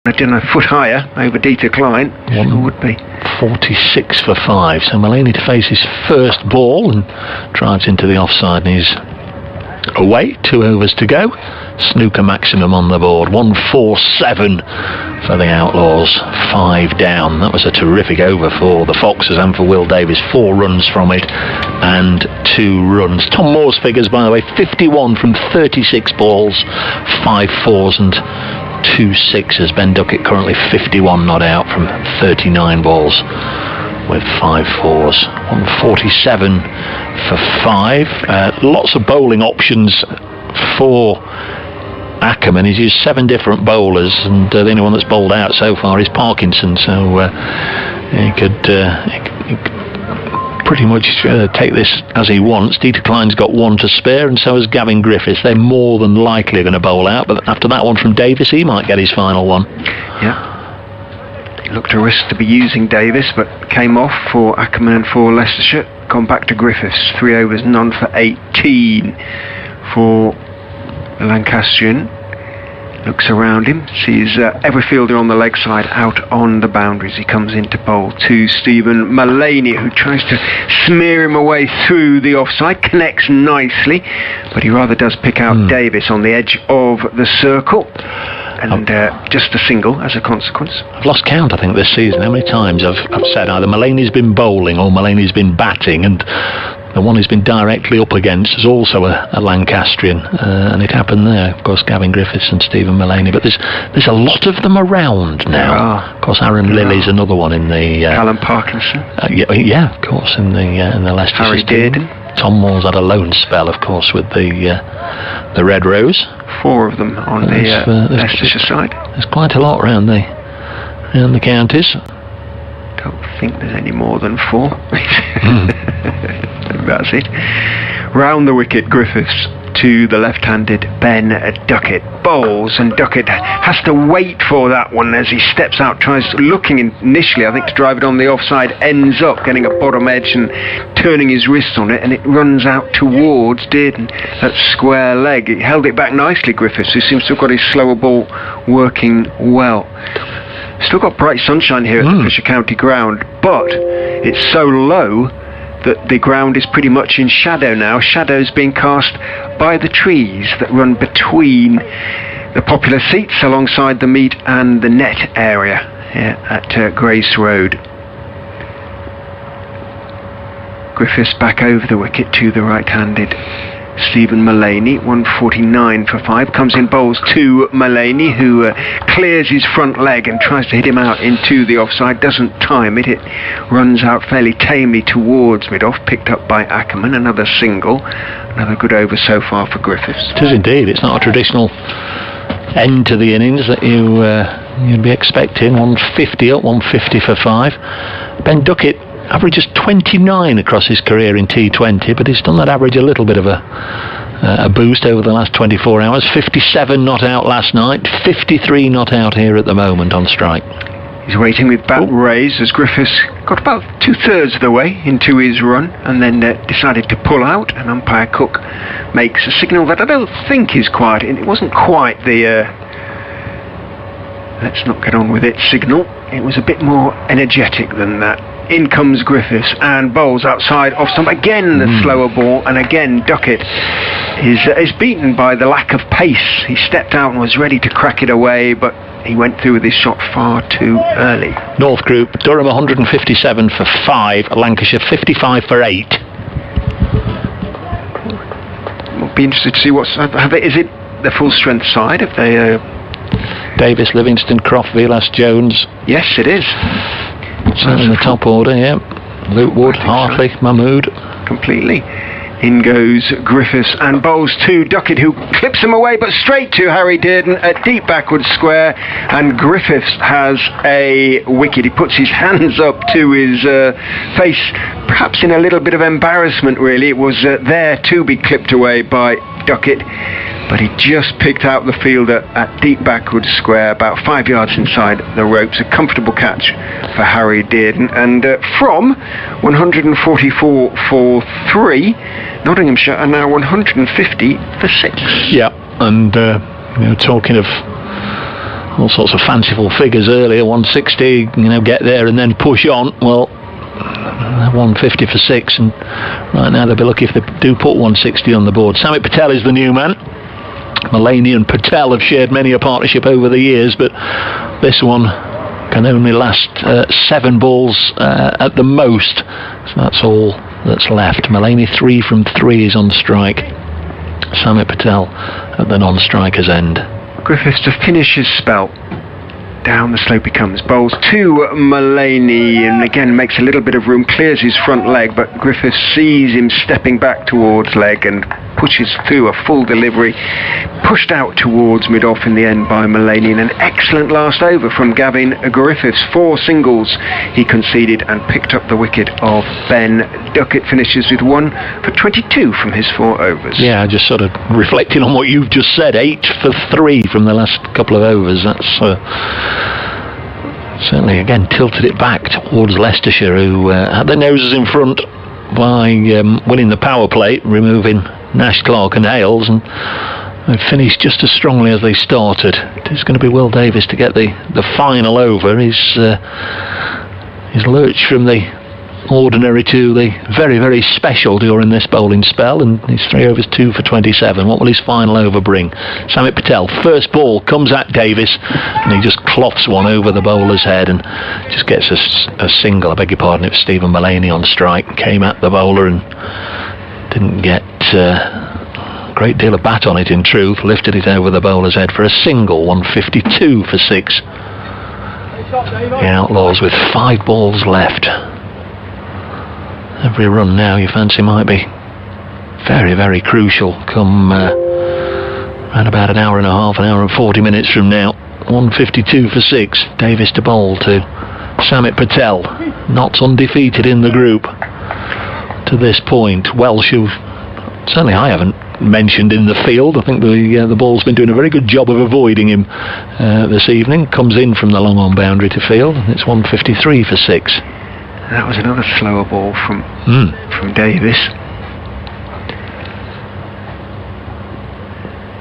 done a foot higher over D decline. Sure would be 46 for 5. So Mulaney to face his first ball and drives into the offside and he's away. 2 overs to go. Snooker maximum on the board. 147 for the Outlaws. 5 down. That was a terrific over for the Foxes and for Will Davis. 4 runs from it and 2 runs. Tom Moore's figures, by the way, 51 from 36 balls, 5 fours and 2 sixes. Ben Duckett currently 51 not out from 39 balls with 5 fours. 147 for 5. Lots of bowling options for Ackerman. He's used 7 different bowlers, and the only one that's bowled out so far is Parkinson, so he could pretty much take this as he wants. Dieter Klein's got 1 to spare, and so has Gavin Griffiths. They're more than likely going to bowl out, but after that one from Davis, he might get his final one. Yeah. He looked a risk to be using Davis, but came off for Ackerman and for Leicestershire. Gone back to Griffiths. 3 overs, none for 18 for the Lancastrian. Looks around him, sees every fielder on the leg side out on the boundaries. He comes in to bowl to Stephen Mulaney, who tries to smear him away through the offside. Connects nicely, but he rather does pick out Davis on the edge of the circle. And just a single as a consequence. I've lost count, I think, this season. How many times I've said either Mulaney's been bowling or Mulaney's been batting, and the one who's been directly up against is also a Lancastrian, and it happened there. Of course, Gavin Griffiths and Stephen Mulaney, but there's a lot of them around now. Of course, Aaron Lilly's another one in the. Callum Parkinson. Yeah, of course, in the Leicestershire. Harry Dearden. Tom Moore's had a loan spell, of course, with the Red Rose. 4 of them on the Leicestershire side. There's quite a lot around the counties. Don't think there's any more than 4. That's it. Round the wicket, Griffiths to the left-handed Ben Duckett. Bowls, and Duckett has to wait for that one as he steps out, tries looking initially, I think, to drive it on the offside, ends up getting a bottom edge and turning his wrist on it, and it runs out towards Dearden. That square leg. He held it back nicely, Griffiths, who seems to have got his slower ball working well. Still got bright sunshine here at the Fisher County ground, but it's so low that the ground is pretty much in shadow now. Shadows being cast by the trees that run between the popular seats alongside the meet and the net area here at Grace Road. Griffiths back over the wicket to the right-handed Stephen Mulaney. 149 for 5. Comes in, bowls to Mulaney, who clears his front leg and tries to hit him out into the offside. Doesn't time it. It runs out fairly tamely towards mid-off. Picked up by Ackerman. Another single. Another good over so far for Griffiths. It is indeed. It's not a traditional end to the innings that you'd be expecting. 150 up, 150 for 5. Ben Duckett averages 29 across his career in T20, but he's done that average a little bit of a boost over the last 24 hours. 57 not out last night, 53 not out here at the moment on strike. He's waiting with bat raised as Griffiths got about 2/3 of the way into his run and then decided to pull out, and umpire Cook makes a signal that I don't think is quite, it wasn't quite the let's not get on with it signal. It was a bit more energetic than that. In comes Griffiths and bowls outside off stump. Again the slower ball, and again Duckett is beaten by the lack of pace. He stepped out and was ready to crack it away, but he went through with his shot far too early. North Group, Durham 157 for 5, Lancashire 55 for 8. We'll be interested to see is it the full strength side? If they Davis, Livingston, Croft, Vilas, Jones. Yes, it is. So in the top order, yeah. Luke Wood, Hartley, so. Mahmood. Completely. In goes Griffiths and bowls to Duckett, who clips him away, but straight to Harry Dearden at deep backward square, and Griffiths has a wicket. He puts his hands up to his face, perhaps in a little bit of embarrassment, really. It was there to be clipped away by Duckett, but he just picked out the fielder at deep backward square, about 5 yards inside the ropes. A comfortable catch for Harry Dearden, and from 144 for 3, Nottinghamshire are now 150 for 6. Yeah, and talking of all sorts of fanciful figures earlier, 160, get there and then push on. Well, 150 for 6, and right now they'll be lucky if they do put 160 on the board. Samit Patel is the new man. Mullaney and Patel have shared many a partnership over the years, but this one can only last 7 balls at the most, so that's all that's left. Mullaney 3 from 3 is on strike. Samit Patel at the non-striker's end. Griffiths to finish his spell. Down the slope he comes, bowls to Mullaney, and again makes a little bit of room, clears his front leg, but Griffiths sees him stepping back towards leg and pushes through a full delivery, pushed out towards mid-off in the end by Mullaney, and an excellent last over from Gavin Griffiths. 4 singles he conceded and picked up the wicket of Ben Duckett. Finishes with 1 for 22 from his 4 overs. Yeah, just sort of reflecting on what you've just said, 8 for 3 from the last couple of overs. That's certainly again tilted it back towards Leicestershire, who had their noses in front by winning the power play, removing Nash, Clark and Hales, and they finished just as strongly as they started. It's going to be Will Davis to get the final over. His lurch from the ordinary to the very, very special during this bowling spell, and his 3 overs 2 for 27. What will his final over bring? Samit Patel, first ball comes at Davis, and he just cloths one over the bowler's head and just gets a single. I beg your pardon, it was Stephen Mullaney on strike, came at the bowler and didn't get a great deal of bat on it, in truth. Lifted it over the bowler's head for a single. 152 for 6. The Outlaws with 5 balls left. Every run now you fancy might be very, very crucial come around about an hour and a half, an hour and 40 minutes from now. 152 for 6. Davis to bowl to Samit Patel, not undefeated in the group to this point. Welsh, who certainly I haven't mentioned in the field. I think the ball's been doing a very good job of avoiding him this evening. Comes in from the long on boundary to field, and it's 153 for 6. That was another slower ball from Davis.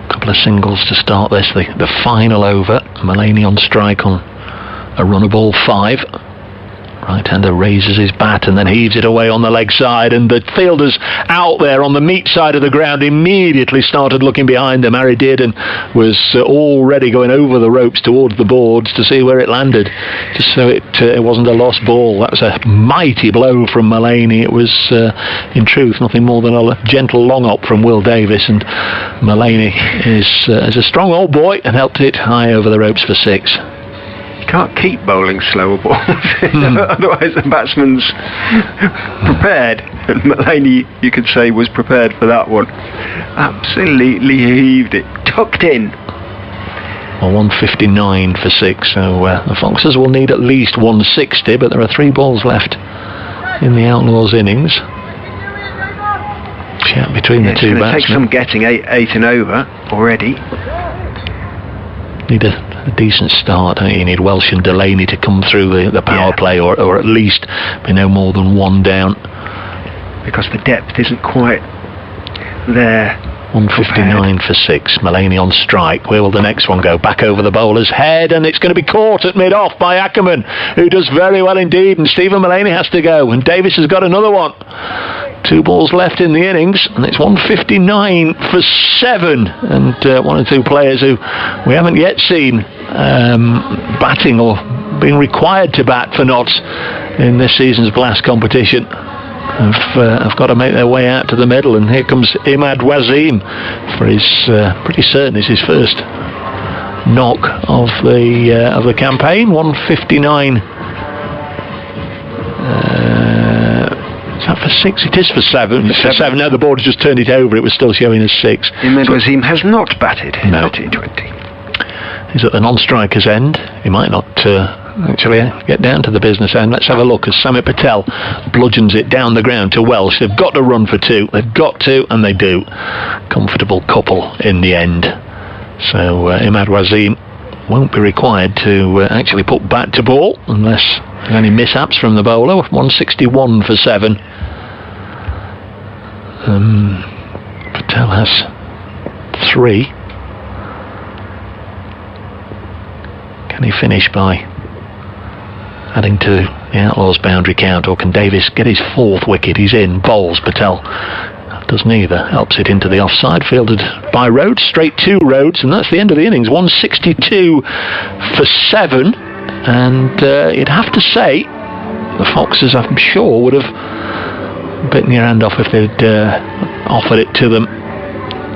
Couple of singles to start this. The final over. Mullaney on strike on a run of ball 5. Right-hander raises his bat and then heaves it away on the leg side, and the fielders out there on the meat side of the ground immediately started looking behind them. Harry did, and was already going over the ropes towards the boards to see where it landed, just so it wasn't a lost ball. That was a mighty blow from Mullaney. It was in truth nothing more than a gentle long up from Will Davis, and Mullaney is a strong old boy and helped it high over the ropes for 6. Can't keep bowling slower balls. Otherwise the batsman's prepared. And Mullaney, you could say, was prepared for that one. Absolutely heaved it, tucked in. Well, 159 for 6, so the Foxes will need at least 160, but there are 3 balls left in the Outlaws' innings. Chat between the two batsmen. Take some getting 8 and over already. Need a decent start. You need Welsh and Delaney to come through the power play, or at least be no more than 1 down, because the depth isn't quite there. 159 for 6. Mullaney on strike. Where will the next one go? Back over the bowler's head, and it's going to be caught at mid-off by Ackerman, who does very well indeed, and Stephen Mullaney has to go, and Davis has got another one. 2 balls left in the innings, and it's 159 for 7, and 1 or 2 players who we haven't yet seen batting or being required to bat for Notts in this season's Blast competition have got to make their way out to the middle, and here comes Imad Wasim for his pretty certain is his first knock of the campaign. 159. Is that for 6? It is for 7. For 7. Now the board has just turned it over. It was still showing as 6. Imad Wasim has not batted in the T20. He's at the non-striker's end. He might not actually get down to the business end. Let's have a look as Samit Patel bludgeons it down the ground to Welsh. They've got to run for 2. They've got to, and they do. Comfortable couple in the end. So Imad Wasim won't be required to actually put bat to ball unless there's any mishaps from the bowler. 161 for 7. Patel has 3. Can he finish by adding to the Outlaws' boundary count, or can Davis get his 4th wicket? He's in, bowls. Patel does neither, helps it into the offside, fielded by Rhodes, straight to Rhodes, and that's the end of the innings. 162 for 7, and you'd have to say the Foxes, I'm sure, would have bitten your hand off if they'd offered it to them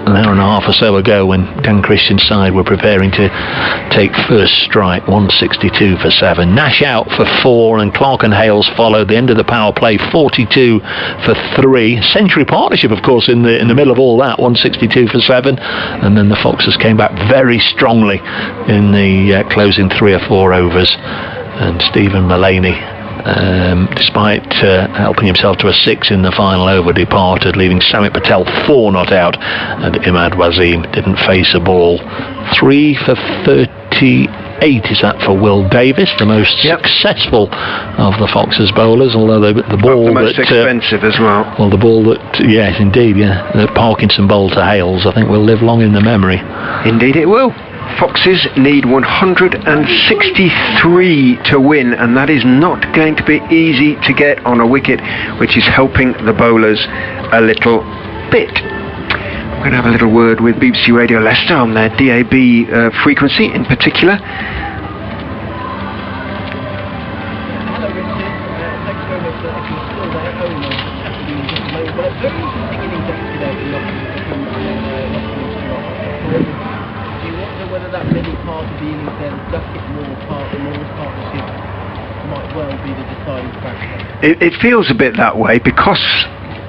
an hour and a half or so ago when Dan Christian's side were preparing to take first strike. 162 for 7. Nash out for 4, and Clark and Hales followed. The end of the power play, 42 for 3. Century partnership, of course, in the middle of all that. 162 for 7, and then the Foxes came back very strongly in the closing 3 or 4 overs, and Stephen Mullaney, despite helping himself to a 6 in the final over, departed, leaving Samit Patel 4 not out, and Imad Wasim didn't face a ball. 3 for 38 is that for Will Davis, the most successful of the Foxes bowlers, although the ball the most expensive as well. Well, the ball that, yes indeed, that Parkinson bowled to Hales, I think will live long in the memory. Indeed it will. Foxes need 163 to win, and that is not going to be easy to get on a wicket which is helping the bowlers a little bit. I'm going to have a little word with BBC Radio Leicester on their DAB frequency in particular. It feels a bit that way, because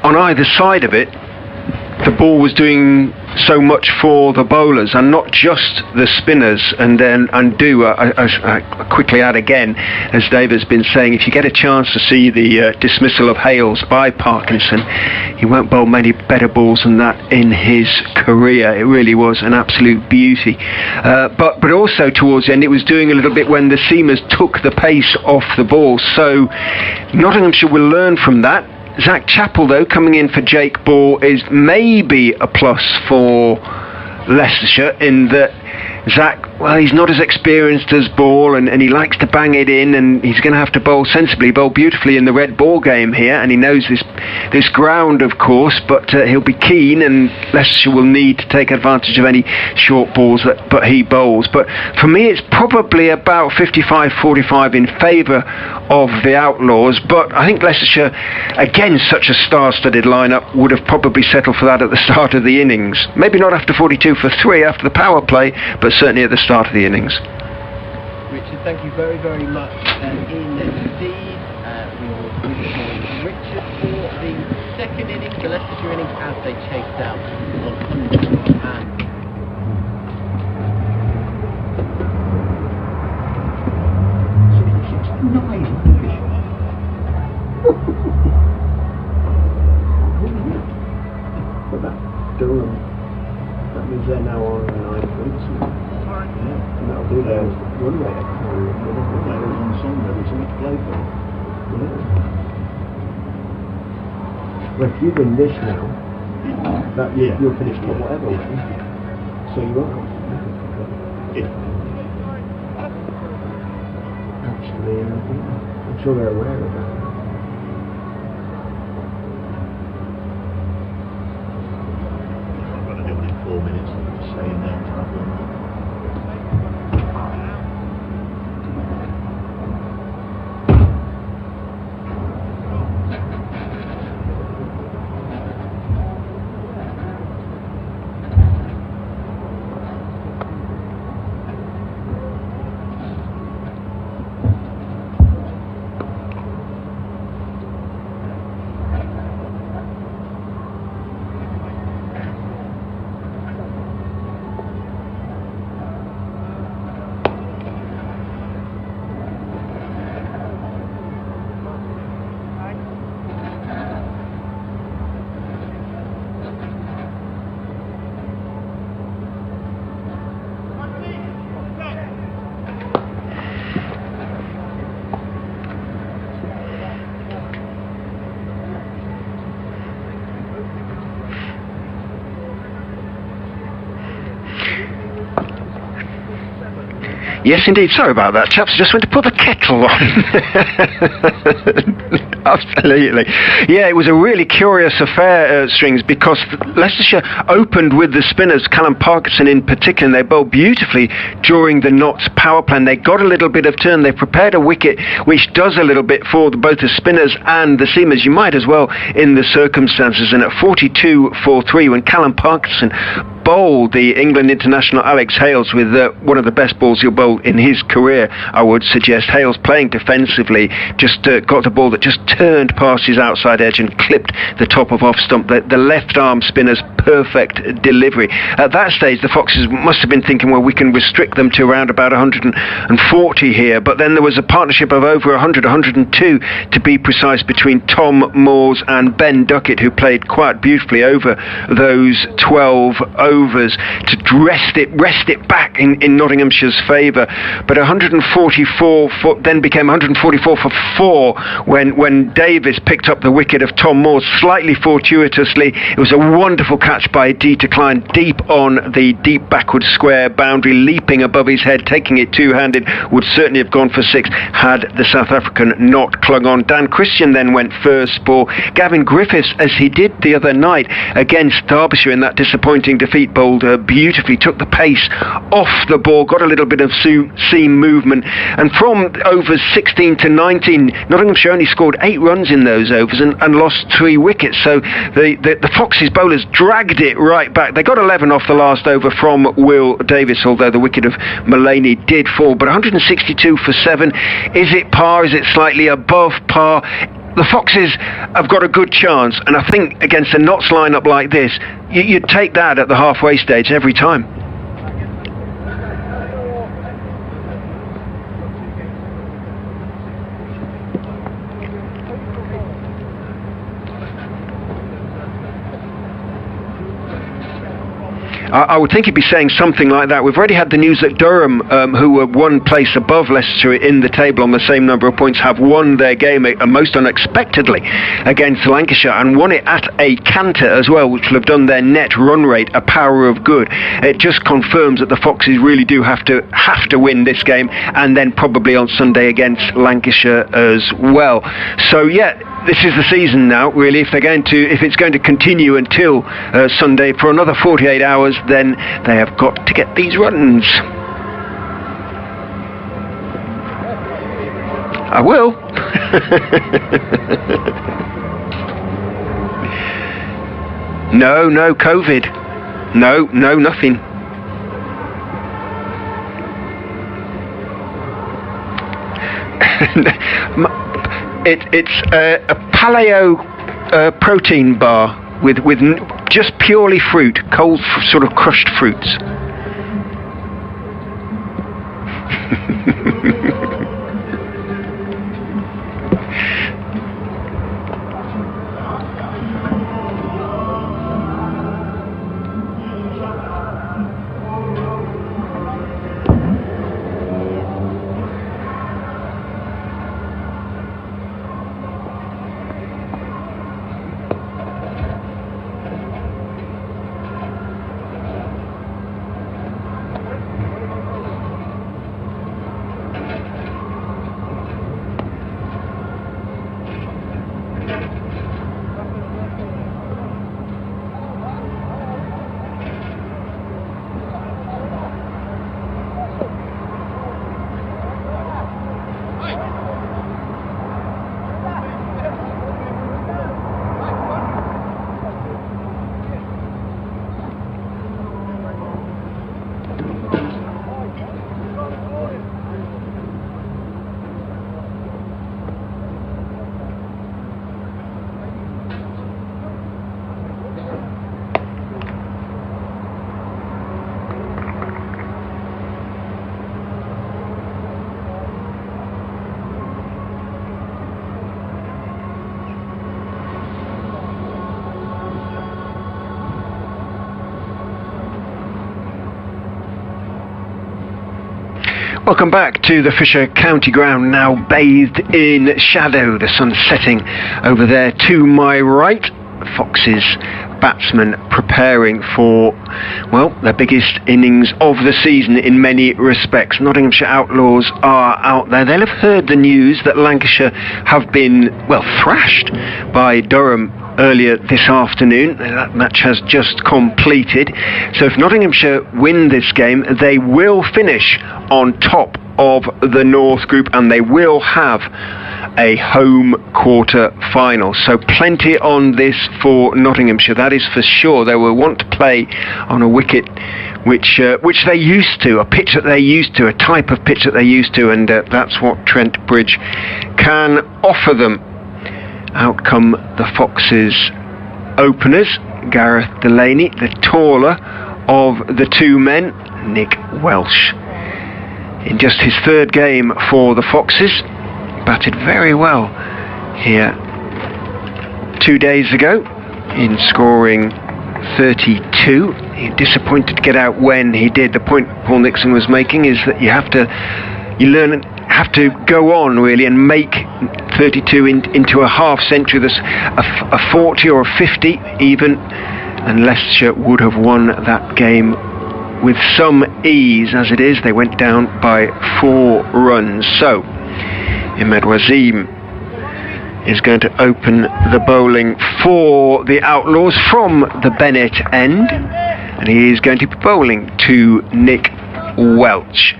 on either side of it the ball was doing so much for the bowlers and not just the spinners. And then I quickly add again, as Dave has been saying, if you get a chance to see the dismissal of Hales by Parkinson, he won't bowl many better balls than that in his career. It really was an absolute beauty. But also towards the end it was doing a little bit when the seamers took the pace off the ball. So Nottinghamshire will learn from that. Zach Chappell, though, coming in for Jake Ball is maybe a plus for Leicestershire, in that Zach, well, he's not as experienced as Ball, and he likes to bang it in, and he's going to have to bowl sensibly, bowl beautifully in the red ball game here, and he knows this ground, of course, but he'll be keen, and Leicestershire will need to take advantage of any short balls that he bowls. But for me, it's probably about 55-45 in favour of the Outlaws, but I think Leicestershire, again, such a star-studded lineup, would have probably settled for that at the start of the innings. Maybe not after 42 for 3 after the power play, but certainly at the start of the innings. Richard, thank you very, very much indeed. We will join Richard for the second innings, the Leicestershire innings, as they chase down 169. But that Durham, that means they're now on 9 points. And that'll do their run rate. They're on Sunday, there's something to play for. Well, if you win this now, you'll finish top whatever, won't you? So you won't. Actually, I'm sure they're aware of that. I'm going to do it in 4 minutes, saying that. Yes, indeed. Sorry about that, chaps. I just went to put the kettle on. Absolutely. Yeah, it was a really curious affair, Strings, because Leicestershire opened with the spinners, Callum Parkinson in particular, and they bowled beautifully during the Notts power play. They got a little bit of turn. They prepared a wicket which does a little bit for both the spinners and the seamers. You might as well in the circumstances. And at 42 for 3, when Callum Parkinson bowled the England international Alex Hales with one of the best balls he'll bowl in his career, I would suggest. Hales playing defensively, just got a ball that just turned past his outside edge and clipped the top of off stump. The left arm spinner's perfect delivery. At that stage, the Foxes must have been thinking, well, we can restrict them to around about 140 here. But then there was a partnership of over 100, 102 to be precise, between Tom Moores and Ben Duckett, who played quite beautifully over those 12 overs to rest it back in Nottinghamshire's favour. But 144 then became 144 for 4 when Davis picked up the wicket of Tom Moores slightly fortuitously. It was a wonderful catch by D to Klein, deep on the deep backward square boundary, leaping above his head, taking it two-handed. Would certainly have gone for 6 had the South African not clung on. Dan Christian then went first ball. Gavin Griffiths, as he did the other night against Derbyshire in that disappointing defeat, bowled beautifully, took the pace off the ball, got a little bit of seam movement, and from overs 16 to 19, Nottinghamshire only scored 8 runs in those overs and lost 3 wickets. So the Foxes bowlers dragged it right back. They got 11 off the last over from Will Davis, although the wicket of Mullaney did fall. But 162 for 7. Is it par? Is it slightly above par? The Foxes have got a good chance, and I think against a Notts lineup like this, you'd take that at the halfway stage every time. I would think he'd be saying something like that. We've already had the news that Durham, who were one place above Leicestershire in the table on the same number of points, have won their game most unexpectedly against Lancashire, and won it at a canter as well, which will have done their net run rate a power of good. It just confirms that the Foxes really do have to win this game, and then probably on Sunday against Lancashire as well. So yeah, this is the season now, really. If it's going to continue until Sunday for another 48 hours, then they have got to get these runs. I will. No COVID. No, nothing. It's a paleo protein bar with just purely fruit, cold sort of crushed fruits. Welcome back to the Fisher County ground, now bathed in shadow. The sun setting over there to my right. Foxes batsmen preparing for, well, their biggest innings of the season in many respects. Nottinghamshire Outlaws are out there. They'll have heard the news that Lancashire have been, well, thrashed by Durham earlier this afternoon. That match has just completed. So if Nottinghamshire win this game, they will finish on top of the North Group, and they will have a home quarter final. So plenty on this for Nottinghamshire, that is for sure. They will want to play on a wicket which they're used to, a pitch that they're used to, a type of pitch that they're used to, and that's what Trent Bridge can offer them. Out come the Foxes openers, Gareth Delaney, the taller of the two men, Nick Welsh. In just his third game for the Foxes, batted very well here 2 days ago in scoring 32. He disappointed to get out when he did. The point Paul Nixon was making is that you have to go on really and make 32 into a half century. There's a 40 or a 50 even, and Leicestershire would have won that game with some ease. As it is, they went down by 4 runs. So Ahmed Wasim is going to open the bowling for the Outlaws from the Bennett end, and he is going to be bowling to Nick Welch.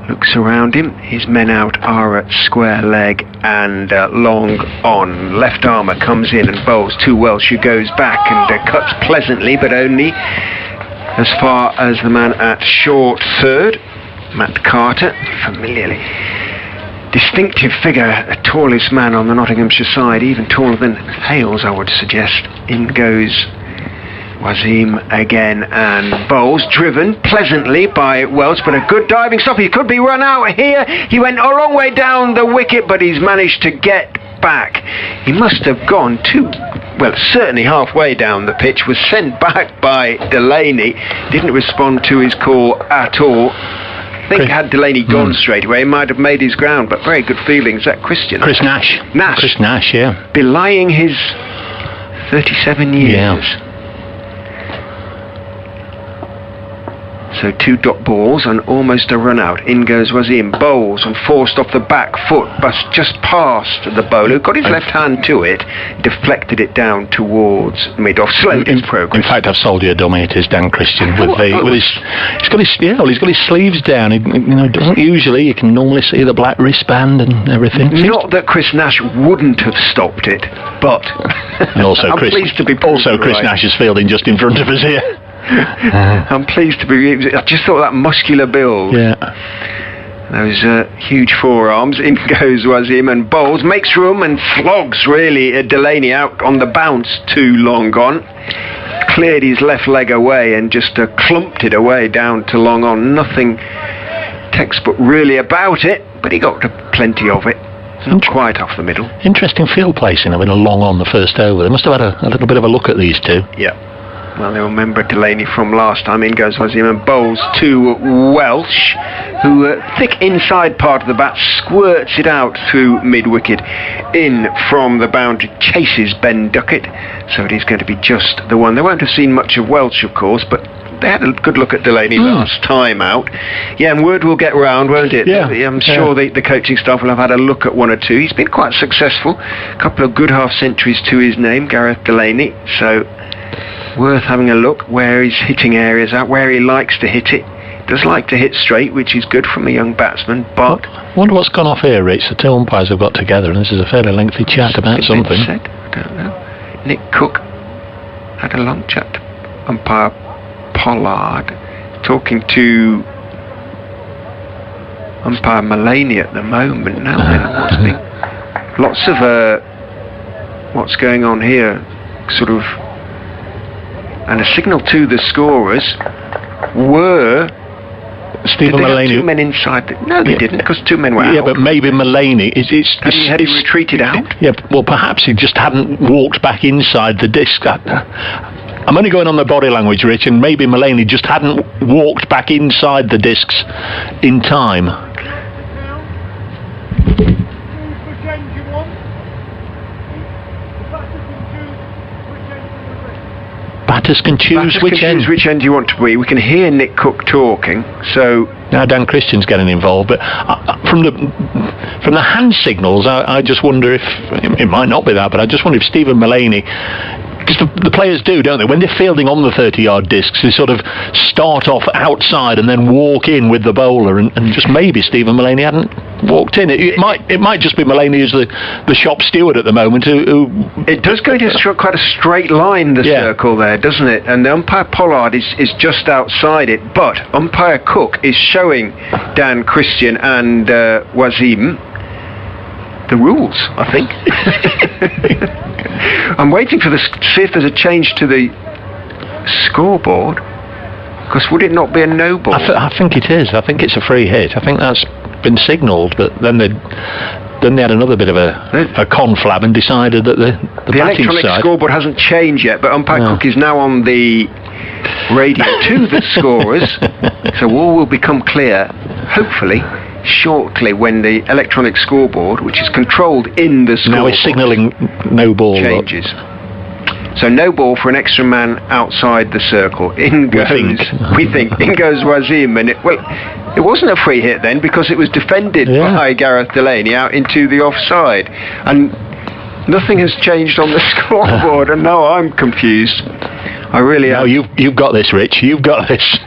Looks around him, his men out are at square leg and long on. Left armour comes in and bowls to Welsh, who goes back and cuts pleasantly, but only as far as the man at short third, Matt Carter, familiarly distinctive figure, the tallest man on the Nottinghamshire side, even taller than Hales, I would suggest. In goes Wasim again and bowls, driven pleasantly by Welsh, but a good diving stop. He could be run out here. He went a long way down the wicket, but he's managed to get back. He must have gone certainly halfway down the pitch, was sent back by Delaney, didn't respond to his call at all. I think had Delaney gone straight away, he might have made his ground, but very good feelings. That Chris Nash. Chris Nash, yeah. Belying his 37 years. Yeah. So 2 dot balls and almost a run out. In goes Wasim, bowls and forced off the back foot, but just past the bowler, who got his left hand to it, deflected it down towards mid-off, slowed his progress. In fact, I've sold you a dummy. It is Dan Christian he's got his sleeves down. Doesn't usually. You can normally see the black wristband and everything. Not that Chris Nash wouldn't have stopped it, but and also I'm pleased to be Chris right. Nash is fielding just in front of us here. I'm pleased to be. I just thought that muscular build. Yeah. Those huge forearms. In goes Wasim and bowls, makes room and flogs really Delaney out on the bounce, too long gone. Cleared his left leg away and just clumped it away down to long on. Nothing textbook really about it, but he got plenty of it. Not quite off the middle. Interesting field placing of it, a long on the first over. They must have had a little bit of a look at these two. Yeah. Well, they'll remember Delaney from last time. In goes Wasim and bowls to Welsh, who thick inside part of the bat squirts it out through mid-wicket. In from the boundary, chases Ben Duckett, so it is going to be just the one. They won't have seen much of Welsh, of course, but they had a good look at Delaney last time out. Yeah, and word will get round, won't it? Yeah. I'm sure the coaching staff will have had a look at 1 or 2. He's been quite successful. A couple of good half-centuries to his name, Gareth Delaney, so worth having a look where his hitting areas are, where he likes to hit it. Does like to hit straight, which is good from a young batsman, but I wonder what's gone off here, Rich. The 2 umpires have got together and this is a fairly lengthy chat about something. Said, I don't know. Nick Cook had a long chat to umpire Pollard, talking to umpire Mullaney at the moment. Now then, lots of what's going on here, sort of. And a signal to the scorers were Stephen Mullaney. 2 men inside. No, they didn't, because 2 men were out. Yeah, but maybe Mullaney had he retreated out? Yeah, well, perhaps he just hadn't walked back inside the disc. I'm only going on the body language, Rich, and maybe Mullaney just hadn't walked back inside the discs in time. batters can choose which end you want to be. We can hear Nick Cook talking, so now Dan Christian's getting involved. But from the hand signals, I just wonder if it might not be that, but I just wonder if Stephen Mullaney. Because the players do, don't they? When they're fielding on the 30-yard discs, they sort of start off outside and then walk in with the bowler, and just maybe Stephen Mullaney hadn't walked in. It might just be Mullaney who's the shop steward at the moment. Who it does go to quite a straight line, the circle there, doesn't it? And the umpire Pollard is just outside it, but umpire Cook is showing Dan Christian and Wasim the rules, I think. I'm waiting to see if there's a change to the scoreboard, because would it not be a no ball? I think it is. I think it's a free hit. I think that's been signalled, but then they had another bit of a conflab and decided that the batting electronic side, scoreboard hasn't changed yet, but umpire Cook is now on the radio to the scorers, so all will become clear, hopefully, shortly, when the electronic scoreboard, which is controlled in the scoreboard, now is signalling no ball, changes. So no ball for an extra man outside the circle. In goes, we think, in goes Wasim, and it wasn't a free hit then, because it was defended by Gareth Delaney out into the offside, and nothing has changed on the scoreboard, and now I'm confused. I really am. No, you've got this, Rich. You've got this.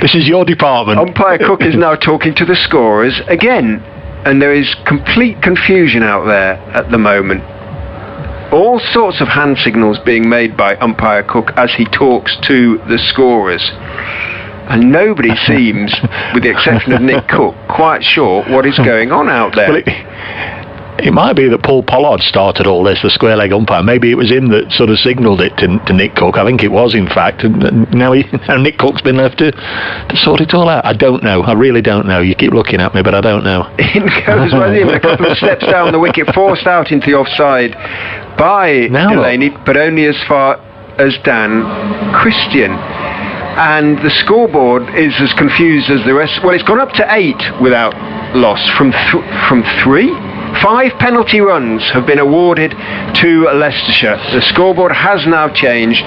This is your department. Umpire Cook is now talking to the scorers again, and there is complete confusion out there at the moment. All sorts of hand signals being made by umpire Cook as he talks to the scorers, and nobody seems, with the exception of Nick Cook, quite sure what is going on out there. Well, it might be that Paul Pollard started all this, the square leg umpire. Maybe it was him that sort of signalled it to Nick Cook. I think it was, in fact. And now Nick Cook's been left to sort it all out. I don't know. I really don't know. You keep looking at me, but I don't know. In goes Wasim, a couple of steps down the wicket, forced out into the offside by Delaney, but only as far as Dan Christian. And the scoreboard is as confused as the rest. Well, it's gone up to 8 without loss from 3. 5 penalty runs have been awarded to Leicestershire. The scoreboard has now changed.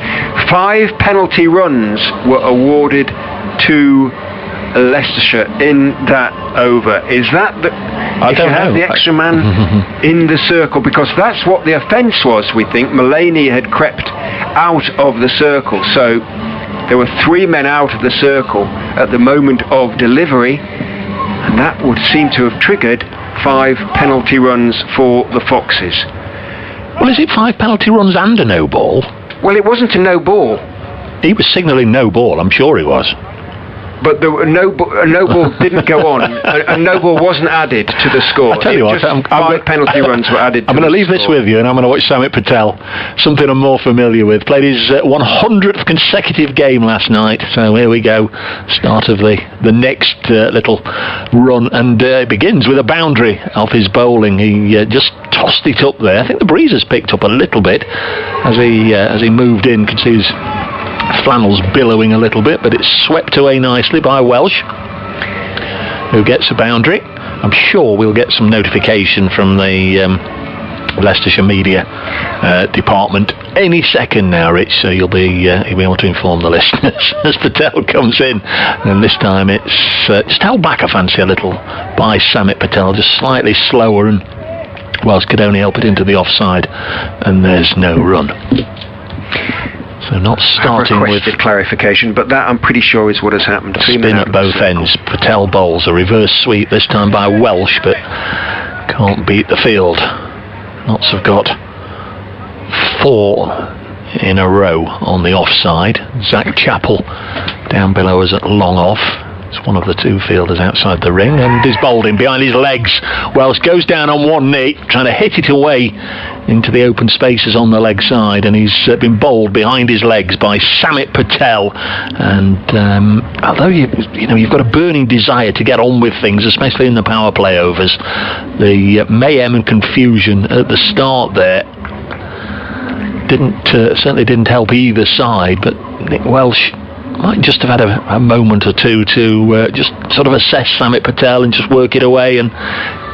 5 penalty runs were awarded to Leicestershire in that over. Is that if you have the extra man in the circle? Because that's what the offence was, we think. Mullaney had crept out of the circle. So there were 3 men out of the circle at the moment of delivery, and that would seem to have triggered 5 penalty runs for the Foxes. Well, is it 5 penalty runs and a no ball? Well, it wasn't a no ball. He was signalling no ball, I'm sure he was. But a no ball didn't go on. A no ball wasn't added to the score. I tell you what, 5 penalty runs were added. I'm going to leave this with you, and I'm going to watch Samit Patel, something I'm more familiar with. Played his 100th consecutive game last night. So here we go, start of the next little run, and it begins with a boundary off his bowling. He just tossed it up there. I think the breeze has picked up a little bit as he moved in. Can see his flannels billowing a little bit, but it's swept away nicely by Welsh, who gets a boundary. I'm sure we'll get some notification from the Leicestershire media department any second now, Rich, so you'll be able to inform the listeners as Patel comes in. And this time it's just held back, I fancy, a little by Samit Patel, just slightly slower, and Welsh could only help it into the offside, and there's no run. So not starting with clarification, but that I'm pretty sure is what has happened. Spin at both ends. Patel bowls a reverse sweep, this time by Welsh, but can't beat the field. Notts have got 4 in a row on the offside. Zach Chappell down below us at long off. It's one of the 2 fielders outside the ring, and he's bowled in behind his legs. Welsh goes down on one knee, trying to hit it away into the open spaces on the leg side, and he's been bowled behind his legs by Samit Patel. And although you've got a burning desire to get on with things, especially in the power play overs, the mayhem and confusion at the start there certainly didn't help either side. But Nick Welsh might just have had a moment or two to just sort of assess Samit Patel and just work it away and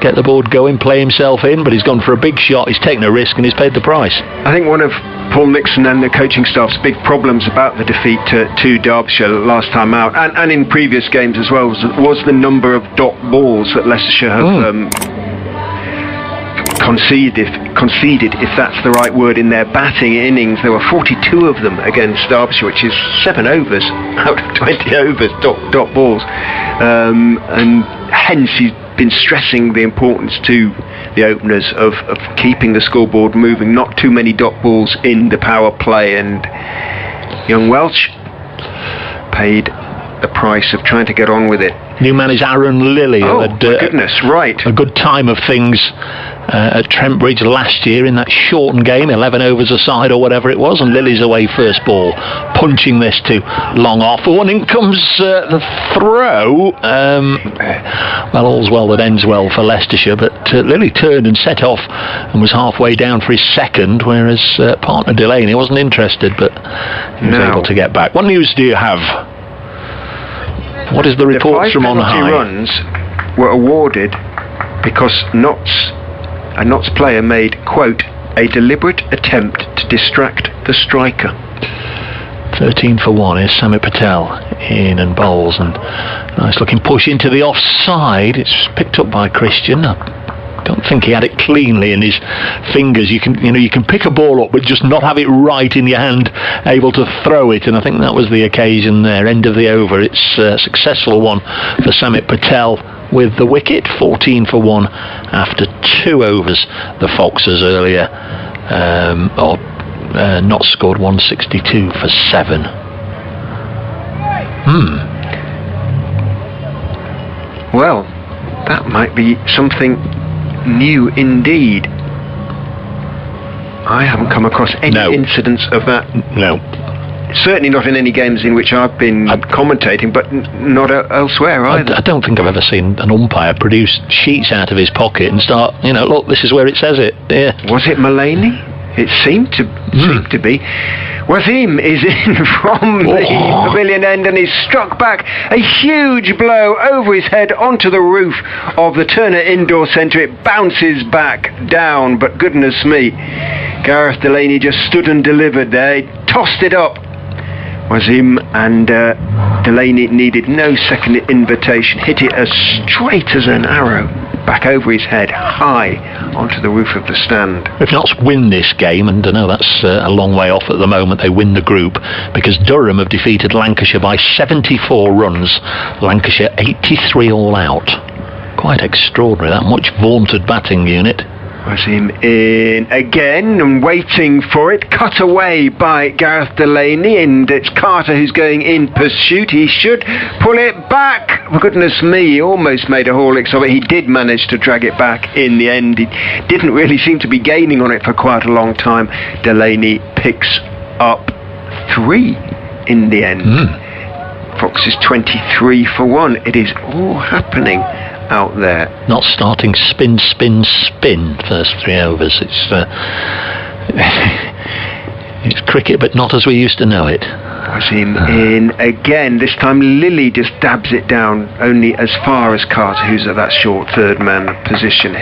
get the board going, play himself in, but he's gone for a big shot, he's taken a risk, and he's paid the price. I think one of Paul Nixon and the coaching staff's big problems about the defeat to Derbyshire last time out, and in previous games as well, was the number of dot balls that Leicestershire have conceded, if that's the right word, in their batting innings. There were 42 of them against Derbyshire, which is 7 overs out of 20 overs, dot balls. And hence he's been stressing the importance to the openers of keeping the scoreboard moving, not too many dot balls in the power play, and young Welsh paid the price of trying to get on with it. New man is Aaron Lilly. Oh, my goodness, right. A good time of things at Trent Bridge last year in that shortened game, 11 overs aside or whatever it was, and Lilly's away first ball, punching this to long off. And in comes the throw. Well, all's well that ends well for Leicestershire, but Lilly turned and set off and was halfway down for his second, whereas partner Delaney wasn't interested, but he was able to get back. What news do you have? What is the reports from on high? The 5 penalty runs were awarded because a Notts player made, quote, a deliberate attempt to distract the striker. 13 for 1 is Samit Patel in and bowls, and nice looking push into the offside. It's picked up by Christian. I don't think he had it cleanly in his fingers. You can pick a ball up but just not have it right in your hand, able to throw it, and I think that was the occasion there. End of the over. It's a successful one for Samit Patel with the wicket. 14 for 1 after 2 overs. The Foxes earlier not scored 162 for 7. Well, that might be something new indeed. I haven't come across any incidents of that. No. Certainly not in any games in which I've been commentating, but not elsewhere either. I don't think I've ever seen an umpire produce sheets out of his pocket and start, look, this is where it says it. Yeah. Was it Mulaney? It seemed to be. Wasim is in from the pavilion end, and he's struck back a huge blow over his head onto the roof of the Turner Indoor Centre. It bounces back down, but goodness me, Gareth Delaney just stood and delivered there. He tossed it up. Wasim and Delaney needed no second invitation. Hit it as straight as an arrow back over his head, high onto the roof of the stand. If Notts win this game, and I know that's a long way off at the moment, they win the group, because Durham have defeated Lancashire by 74 runs. Lancashire 83 all out. Quite extraordinary, that much vaunted batting unit. Wasim in again and waiting for it, cut away by Gareth Delaney, and it's Carter who's going in pursuit. He should pull it back. For goodness me, he almost made a Horlicks of it. He did manage to drag it back in the end. He didn't really seem to be gaining on it for quite a long time. Delaney picks up 3 in the end. Fox is 23 for 1. It is all happening out there. Not starting spin first 3 overs. It's cricket, but not as we used to know it. Wasim in again. This time Lilly just dabs it down only as far as Carter, who's at that short third man position.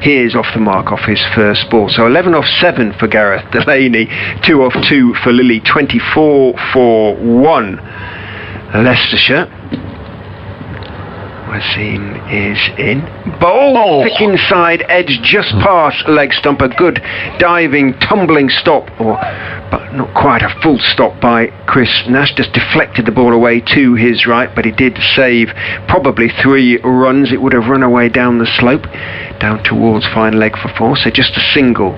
Here's off the mark off his first ball. So 11 off 7 for Gareth Delaney, 2 off 2 for Lilly, 24 for 1. Leicestershire. Wasim is in. Bowl, thick inside edge, just past leg stump. A good diving, tumbling stop, but not quite a full stop by Chris Nash. Just deflected the ball away to his right, but he did save probably 3 runs. It would have run away down the slope, down towards fine leg for 4. So just a single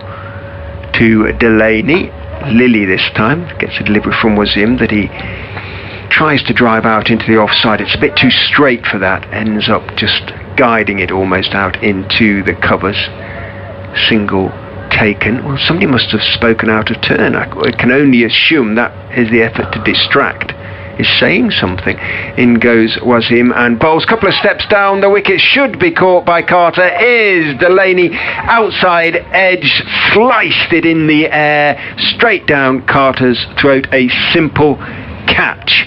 to Delaney. Lilly this time gets a delivery from Wasim that he tries to drive out into the offside. It's a bit too straight for that. Ends up just guiding it almost out into the covers. Single taken. Well, somebody must have spoken out of turn. I can only assume that is the effort to distract is saying something. In goes Wasim and bowls. Couple of steps down the wicket. Should be caught by Carter. Is Delaney. Outside edge. Sliced it in the air. Straight down Carter's throat. A simple catch.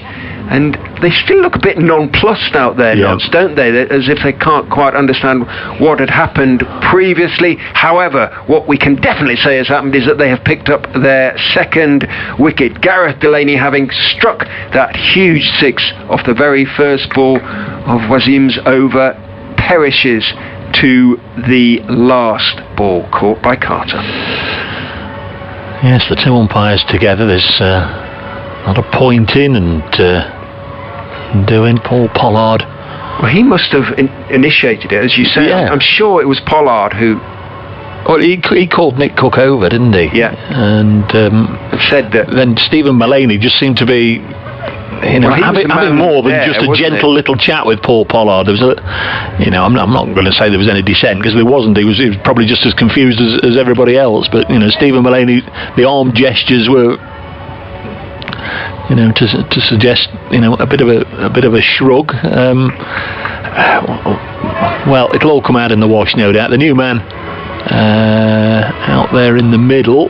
and they still look a bit nonplussed out there, Notts, don't they? As if they can't quite understand what had happened previously. However, what we can definitely say has happened is that they have picked up their second wicket. Gareth Delaney, having struck that huge six off the very first ball of Wasim's over, perishes to the last ball caught by Carter. Yes, the two umpires together. There's a lot of pointing and doing. Paul Pollard. Well, he must have initiated it, as you say. Yeah. I'm sure it was Pollard who. Well, he called Nick Cook over, didn't he? Yeah. And said that. Then Stephen Mullaney just seemed to be, having more than just a gentle little chat with Paul Pollard. There was I'm not going to say there was any dissent, because there wasn't. He was probably just as confused as everybody else. But Stephen Mullaney, the arm gestures were, to suggest a bit of a shrug. Well, it'll all come out in the wash, no doubt. The new man out there in the middle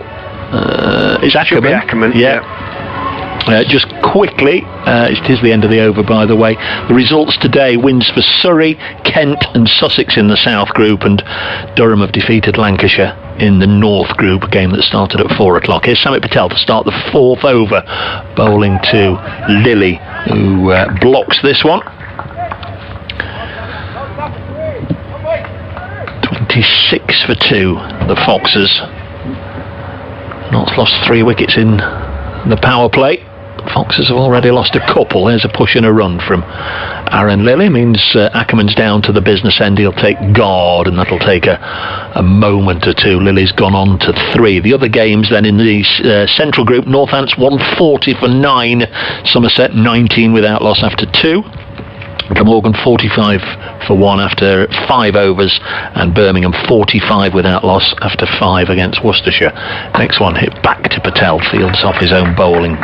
is Ackerman. Yeah. Just quickly, it is the end of the over, by the way. The results today: wins for Surrey, Kent and Sussex in the South Group, and Durham have defeated Lancashire in the North Group, a game that started at 4 o'clock. Here's Samit Patel to start the fourth over, bowling to Lilly, who blocks this one. 26 for 2, the Foxes. Notts lost 3 wickets in the power play. Foxes have already lost a couple. There's a push and a run from Aaron Lilly. Means Ackerman's down to the business end. He'll take guard, and that'll take a moment or two. Lilly's gone on to 3. The other games then in the Central Group: Northants 140 for 9, Somerset 19 without loss after 2. Glamorgan 45 for 1 after 5 overs, and Birmingham 45 without loss after 5 against Worcestershire. Next one hit back to Patel, fields off his own bowling.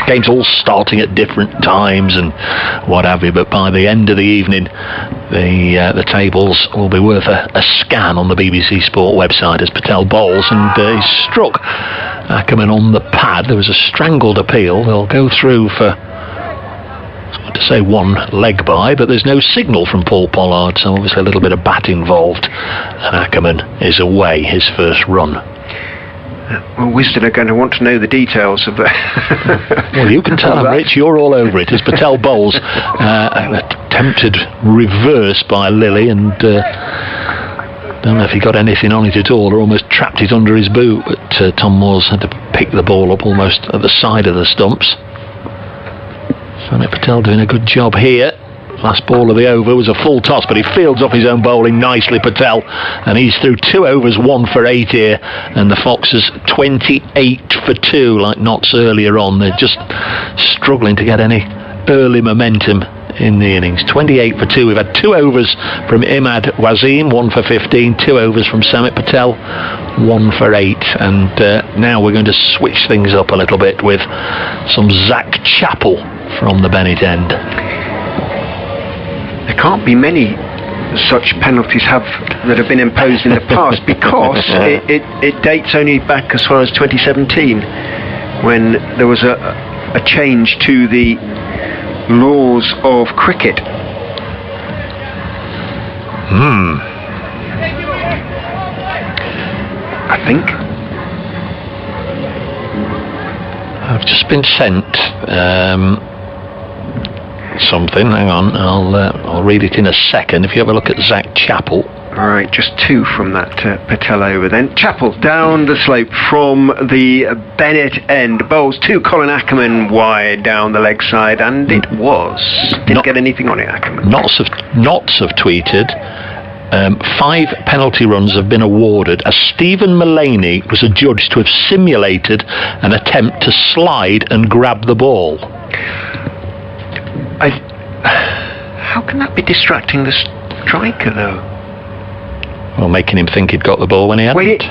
Games all starting at different times and what have you, but by the end of the evening the tables will be worth a scan on the BBC Sport website as Patel bowls, and he struck Ackerman on the pad. There was a strangled appeal. They'll go through for, to say, one leg by, but there's no signal from Paul Pollard, so obviously a little bit of bat involved, and Ackerman is away, his first run. Well, Wisden are going to want to know the details of that. Well, you can tell him, Rich, you're all over it. As Patel bowls, an attempted reverse by Lilly, and don't know if he got anything on it at all, or almost trapped it under his boot, but Tom Moores had to pick the ball up almost at the side of the stumps. Samit Patel doing a good job here. Last ball of the over was a full toss, but he fields off his own bowling nicely, Patel, and he's through 2 overs, 1 for 8 here, and the Foxes 28 for 2, like Notts earlier on. They're just struggling to get any early momentum in the innings. 28 for 2. We've had 2 overs from Imad Wasim, 1 for 15, 2 overs from Samit Patel, 1 for 8, and now we're going to switch things up a little bit with some Zach Chappell from the Bennett end. There can't be many such penalties that have been imposed in the past, because it dates only back as far as 2017, when there was a change to the laws of cricket. I think I've just been sent something. Hang on, I'll read it in a second. If you have a look at Zach Chappell. Alright, just 2 from that Patel over then. Chappell down the slope from the Bennett end, bowls to Colin Ackerman wide down the leg side, and it didn't get anything on it, Ackerman. Notts have tweeted 5 penalty runs have been awarded as Stephen Mullaney was adjudged to have simulated an attempt to slide and grab the ball. How can that be distracting the striker, though? Well, making him think he'd got the ball when he hadn't.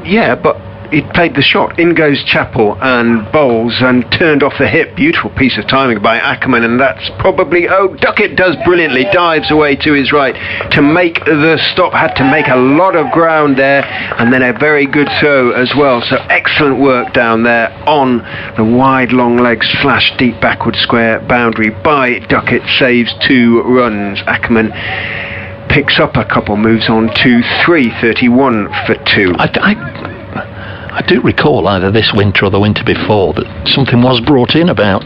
Yeah, but he played the shot. In goes Chappell and bowls and turned off the hip. Beautiful piece of timing by Ackerman, and that's probably... Oh, Duckett does brilliantly, dives away to his right to make the stop. Had to make a lot of ground there, and then a very good throw as well. So excellent work down there on the wide long legs, flash deep backward square boundary by Duckett. Saves 2 runs. Ackerman picks up a couple, moves on to 331 for 2. I do recall either this winter or the winter before that something was brought in about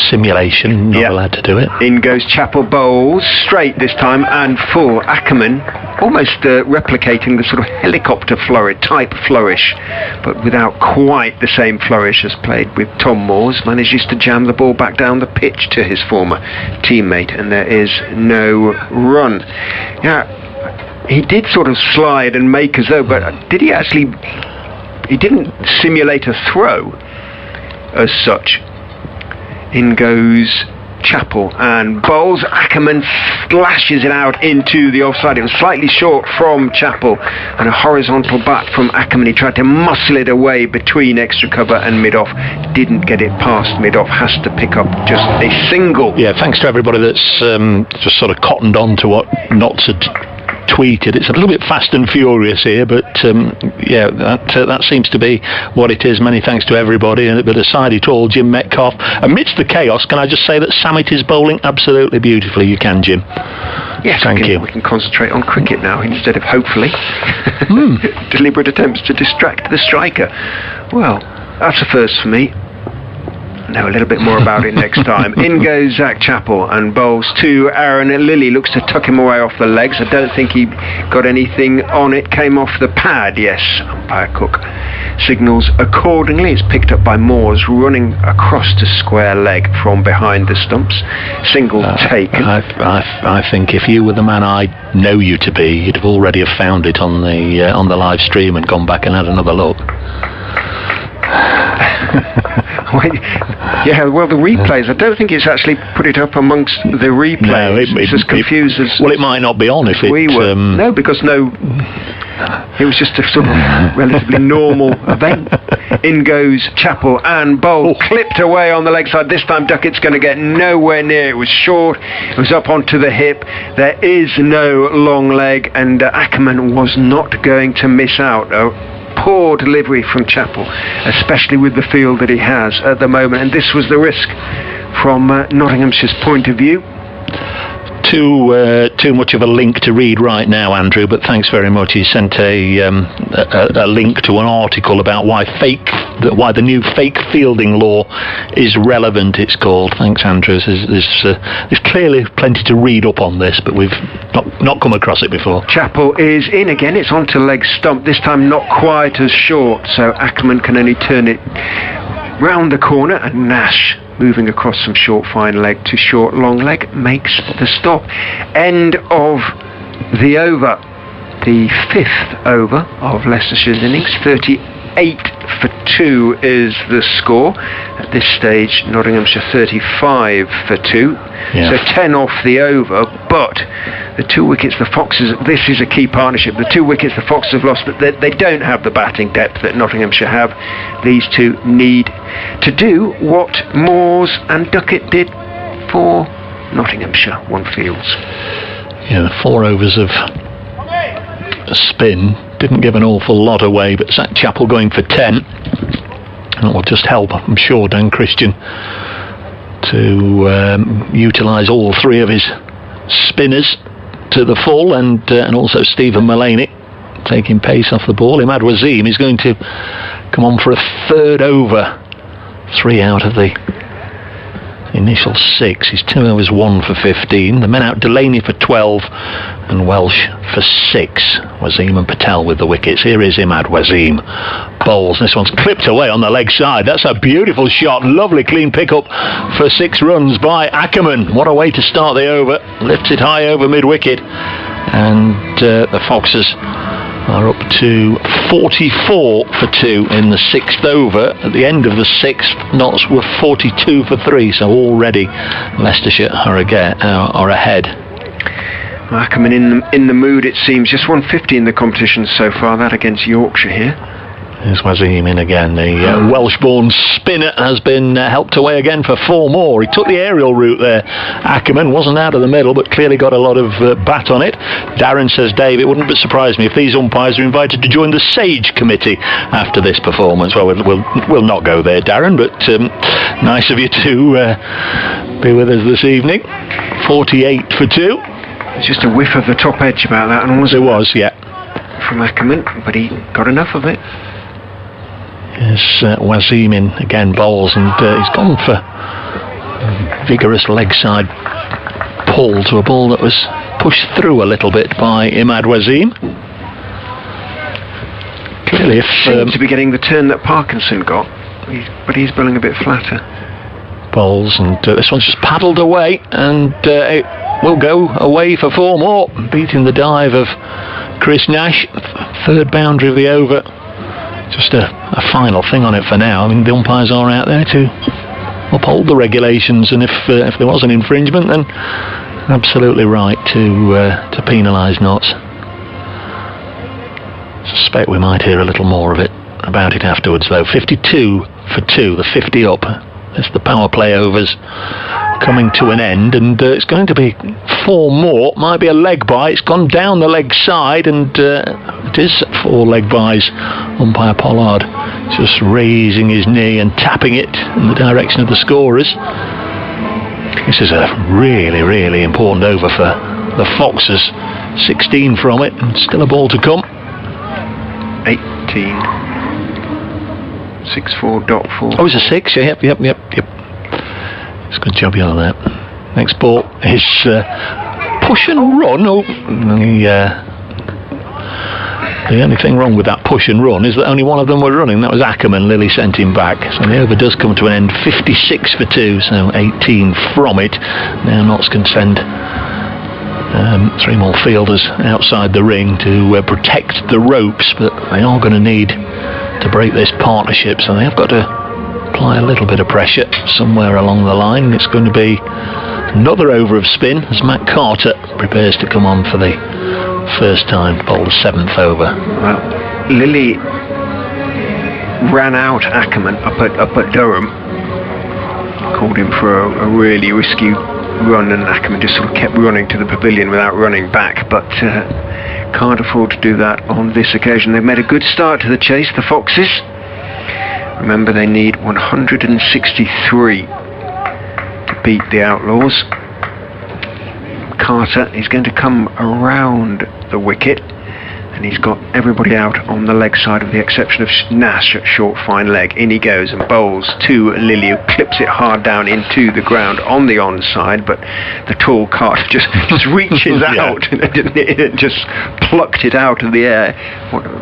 simulation, not allowed to do it. In goes Chappell, bowls straight this time and full. Ackerman almost replicating the sort of helicopter type flourish, but without quite the same flourish as played with Tom Moores. Manages to jam the ball back down the pitch to his former teammate, and there is no run. Yeah, he did sort of slide and make as though, but did he actually... He didn't simulate a throw as such. In goes Chappell and bowls. Ackerman slashes it out into the offside. It was slightly short from Chappell, and a horizontal bat from Ackerman. He tried to muscle it away between extra cover and mid-off. Didn't get it past mid-off. Has to pick up just a single. Yeah, thanks to everybody that's just sort of cottoned on to what Notts had tweeted. It's a little bit fast and furious here, but yeah, that seems to be what it is. Many thanks to everybody, but aside it all, Jim Metcalf, amidst the chaos, can I just say that Samet is bowling absolutely beautifully? You can, Jim. Yes, thank you. We can concentrate on cricket now instead of, hopefully, deliberate attempts to distract the striker. Well, that's a first for me. Know a little bit more about it next time. In goes Zach Chappell and bowls to Aaron Lilly. Looks to tuck him away off the legs. I don't think he got anything on it. Came off the pad, yes. Umpire Cook signals accordingly. It's picked up by Moores, running across to square leg from behind the stumps. Single taken. I think if you were the man I know you to be, you'd have already have found it on the live stream and gone back and had another look. Yeah, well, the replays, I don't think it's actually put it up amongst the replays. No, it's as confused as... Well, it might not be on if it... We were. No, because it was just a sort of relatively normal event. In goes Chappell and bowl, clipped away on the leg side. This time Duckett's going to get nowhere near. It was short, it was up onto the hip. There is no long leg, and Ackerman was not going to miss out. Poor delivery from Chappell, especially with the field that he has at the moment, and this was the risk from Nottinghamshire's point of view. Too much of a link to read right now, Andrew, but thanks very much. He sent a link to an article about why the new fake fielding law is relevant, it's called. Thanks, Andrew. There's clearly plenty to read up on this, but we've not come across it before. Chappell is in again. It's onto leg stump, this time not quite as short, so Ackerman can only turn it round the corner, and Nash, moving across from short fine leg to short long leg, makes the stop. End of the over. The 5th over of Leicestershire's innings. 38 for 2 is the score. At this stage, Nottinghamshire 35 for 2. Yeah. So 10 off the over, but the 2 wickets the Foxes, this is a key partnership, the 2 wickets the Foxes have lost, but they don't have the batting depth that Nottinghamshire have. These two need to do what Moores and Duckett did for Nottinghamshire. One fields. Yeah, the 4 overs of spin didn't give an awful lot away, but Zach Chappell going for 10. That will just help, I'm sure, Dan Christian to utilise all 3 of his spinners to the full, and also Stephen Mullaney taking pace off the ball. Imad Wasim is going to come on for a 3rd over. 3 out of the initial 6. He's 2 overs 1 for 15. The men out: Delaney for 12 and Welsh for 6. Wasim and Patel with the wickets. Here is Imad Wasim. Bowls. This one's clipped away on the leg side. That's a beautiful shot. Lovely clean pickup for 6 runs by Ackerman. What a way to start the over. Lifts it high over mid-wicket. And the Foxes are up to 44 for 2 in the 6th over. At the end of the 6th, Notts were 42 for 3, so already Leicestershire are ahead. Ackerman in the mood, it seems. Just 150 in the competition so far, that against Yorkshire here. There's Wazim in again. The Welsh-born spinner has been helped away again for 4 more. He took the aerial route there. Ackerman wasn't out of the middle, but clearly got a lot of bat on it. Darren says, Dave, it wouldn't surprise me if these umpires are invited to join the Sage Committee after this performance. Well, we'll not go there, Darren, but nice of you to be with us this evening. 48 for 2. It's just a whiff of the top edge about that, and it was, yeah, from Ackerman, but he got enough of it. Yes, Wazim in again, bowls, and he's gone for a vigorous leg side pull to a ball that was pushed through a little bit by Imad Wazim. Clearly, seems to be getting the turn that Parkinson got, but he's bowling a bit flatter. Bowls, and this one's just paddled away, and it will go away for 4 more, beating the dive of Chris Nash. 3rd boundary of the over. Just a final thing on it for now. I mean, the umpires are out there to uphold the regulations, and if there was an infringement, then absolutely right to penalise Notts. Suspect we might hear a little more of it about it afterwards, though. 52 for 2, the 50 up. As the power play overs coming to an end, and it's going to be 4 more. Might be a leg bye. It's gone down the leg side, and it is 4 leg byes. Umpire Pollard just raising his knee and tapping it in the direction of the scorers. This is a really, really important over for the Foxes. 16 from it, and still a ball to come. 18. 6-4.4. Oh, it's a 6. Yep. It's a good job on that. Next ball is push and run. Oh, the only thing wrong with that push and run is that only one of them were running. That was Ackerman. Lily sent him back. So the over does come to an end. 56 for 2, so 18 from it. Now Notts can send 3 more fielders outside the ring to protect the ropes, but they are going to need to break this partnership, so they have got to apply a little bit of pressure somewhere along the line. It's going to be another over of spin as Matt Carter prepares to come on for the first time, bowl the 7th over. Well, Lily ran out Ackerman up at Durham, called him for a really risky run, and Ackerman just sort of kept running to the pavilion without running back, but can't afford to do that on this occasion. They've made a good start to the chase, the Foxes. Remember, they need 163 to beat the Outlaws. Carter is going to come around the wicket, and he's got everybody out on the leg side with the exception of Nash at short fine leg. In he goes and bowls to Lily, who clips it hard down into the ground on the onside, but the tall Carter just reaches out and just plucked it out of the air.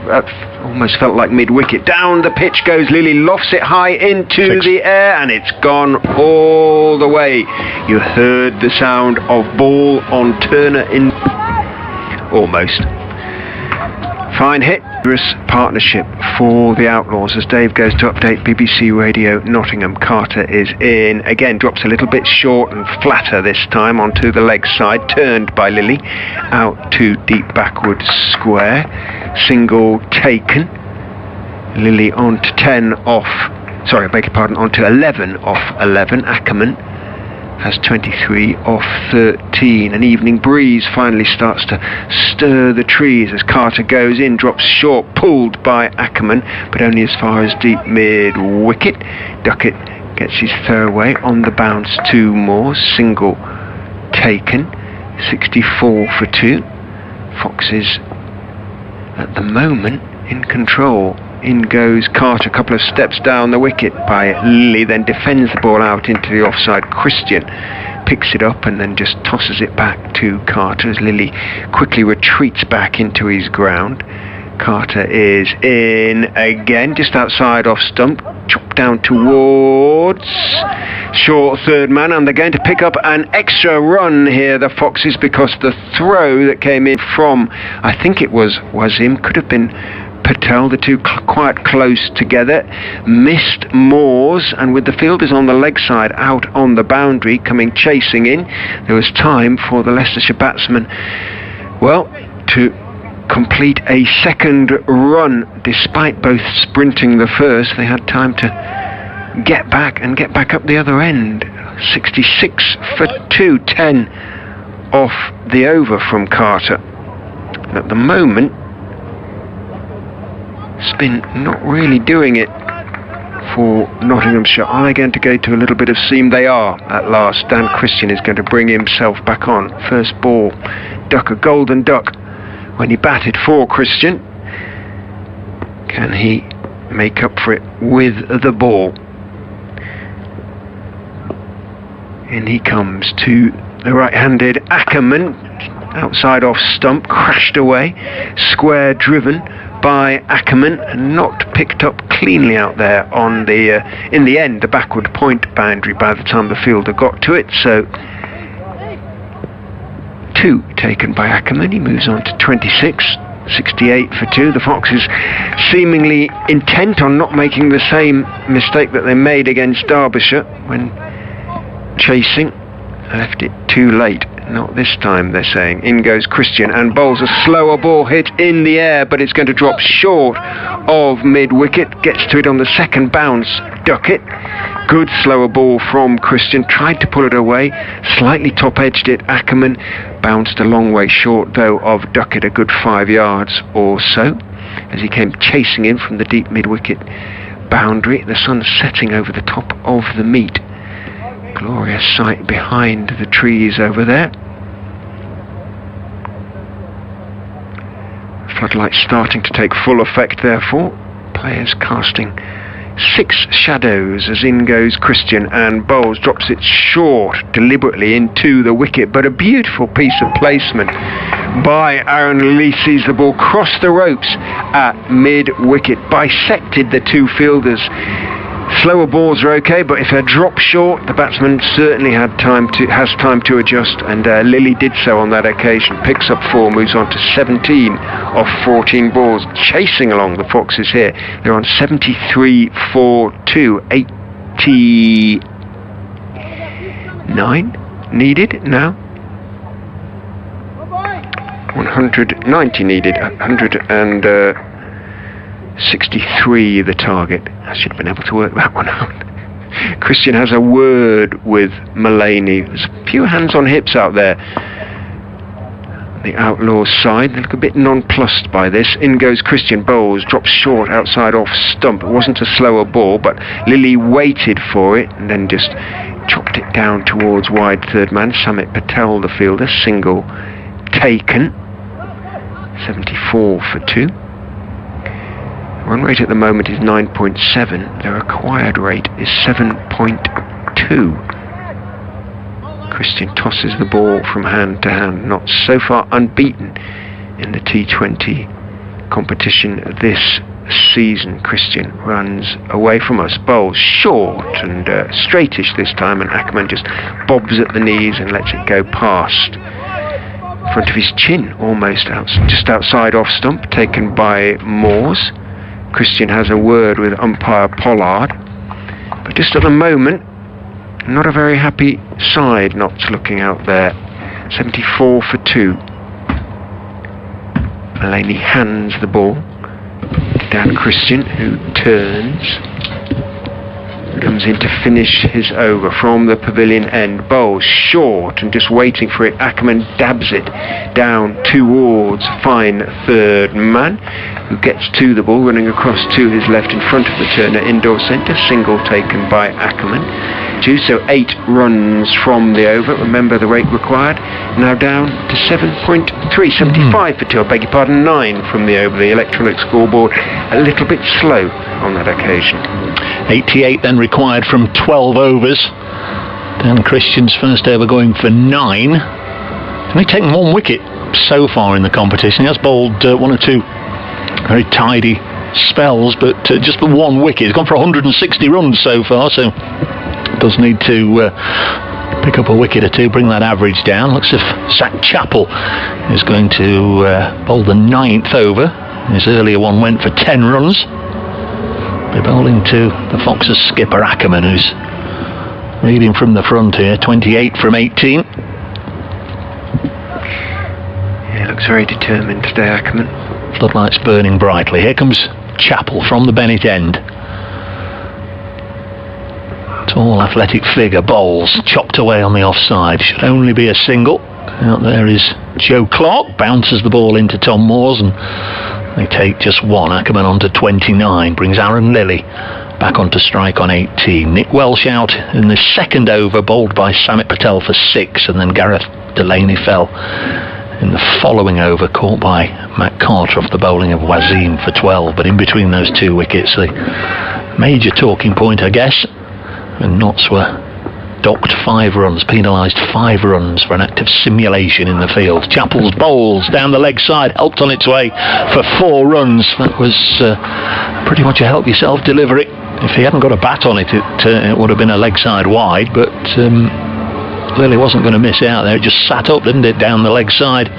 That almost felt like mid-wicket. Down the pitch goes Lily, lofts it high into the air, and it's gone all the way. You heard the sound of ball on Turner in almost. Fine hit. Partnership for the Outlaws as Dave goes to update BBC Radio Nottingham. Carter is in again, drops a little bit short and flatter this time onto the leg side, turned by Lily out to deep backward square. Single taken. Lily on to 10 off, sorry, I beg your pardon, on to 11 off 11. Ackerman has 23 off 13. An evening breeze finally starts to stir the trees as Carter goes in, drops short, pulled by Ackerman, but only as far as deep mid-wicket. Duckett gets his throwaway on the bounce. 2 more. Single taken. 64 for 2. Foxes at the moment in control. In goes Carter, a couple of steps down the wicket by Lily, then defends the ball out into the offside. Christian picks it up and then just tosses it back to Carter as Lily quickly retreats back into his ground. Carter is in again, just outside off stump, chopped down towards short third man, and they're going to pick up an extra run here, the Foxes, because the throw that came in from, I think it was him, could have been Patel, the two quite close together. Missed Moores, and with the fielders on the leg side out on the boundary coming chasing in, there was time for the Leicestershire batsmen, well, to complete a second run. Despite both sprinting the first, they had time to get back up the other end. 66 for 2, 10 off the over from Carter. At the moment, spin not really doing it for Nottinghamshire. Are they going to go to a little bit of seam? They are at last. Dan Christian is going to bring himself back on. First ball, duck, a golden duck when he batted for Christian. Can he make up for it with the ball? In he comes to the right-handed Ackerman, outside off stump, crashed away, square driven by Ackerman, and not picked up cleanly out there on the in the end, the backward point boundary by the time the fielder got to it. So 2 taken by Ackerman. He moves on to 26, 68 for 2. The Foxes seemingly intent on not making the same mistake that they made against Derbyshire when chasing. Left it too late. Not this time, they're saying. In goes Christian and bowls a slower ball hit in the air, but it's going to drop short of mid-wicket. Gets to it on the second bounce. Duck it. Good slower ball from Christian. Tried to pull it away. Slightly top-edged it. Ackerman bounced a long way short, though, of Duckett, a good 5 yards or so, as he came chasing in from the deep mid-wicket boundary. The sun setting over the top of the meet. Glorious sight behind the trees over there. Floodlights starting to take full effect, therefore. Players casting 6 shadows as in goes Christian, and bowls, drops it short deliberately into the wicket, but a beautiful piece of placement by Aaron Lee. Sees the ball cross the ropes at mid-wicket, bisected the 2 fielders. Slower balls are okay, but if they're dropped short, the batsman certainly has time to adjust, and Lilly did so on that occasion. Picks up 4, moves on to 17 off 14 balls. Chasing along the Foxes here. They're on 73 for 2. 89 needed now. 190 needed. 163 the target. I should have been able to work that one out. Christian has a word with Mullaney. There's a few hands on hips out there. The Outlaws side, they look a bit nonplussed by this. In goes Christian, bowls, drops short outside off stump. It wasn't a slower ball, but Lilly waited for it and then just chopped it down towards wide third man. Samit Patel, the fielder, single taken. 74 for 2. Run rate at the moment is 9.7. The required rate is 7.2. Christian tosses the ball from hand to hand. Not so far unbeaten in the T20 competition this season. Christian runs away from us. Bowls short and straightish this time, and Ackerman just bobs at the knees and lets it go past front of his chin, almost just outside off stump, taken by Moores. Christian has a word with umpire Pollard, but just at the moment, not a very happy side not looking out there. 74 for 2. Mullaney hands the ball to Dan Christian, who turns, comes in to finish his over from the pavilion end. Bowls short and just waiting for it. Ackerman dabs it down towards fine third man, who gets to the ball, running across to his left in front of the Turner indoor centre. Single taken by Ackerman. 2, so 8 runs from the over. Remember the rate required. Now down to 7.3, 75 for 2. I beg your pardon, 9 from the over. The electronic scoreboard a little bit slow on that occasion. 88 then required from 12 overs. Dan Christian's first over going for 9. Only taken 1 wicket so far in the competition. He has bowled 1 or 2 very tidy spells, but just the 1 wicket. He's gone for 160 runs so far, so does need to pick up a wicket or 2, bring that average down. Looks as if Zach Chappell is going to bowl the 9th over. His earlier one went for 10 runs. They're bowling to the Foxes skipper Ackerman, who's leading from the front here, 28 from 18. Yeah, looks very determined today, Ackerman. Floodlights burning brightly. Here comes Chappell from the Bennett end. Tall, athletic figure, bowls, chopped away on the offside. Should only be a single. Out there is Joe Clark, bounces the ball into Tom Moores, and they take just one. Ackerman on to 29, brings Aaron Lilly back onto strike on 18. Nick Welsh out in the second over, bowled by Samit Patel for 6, and then Gareth Delaney fell in the following over, caught by Matt Carter off the bowling of Wasim for 12. But in between those two wickets, the major talking point, I guess, and Notts were docked 5 runs, penalised 5 runs for an act of simulation in the field. Chappell's bowls down the leg side, helped on its way for 4 runs. That was pretty much a help yourself delivery. If he hadn't got a bat on it, it would have been a leg side wide, but Lily wasn't going to miss out there. It just sat up, didn't it, down the leg side.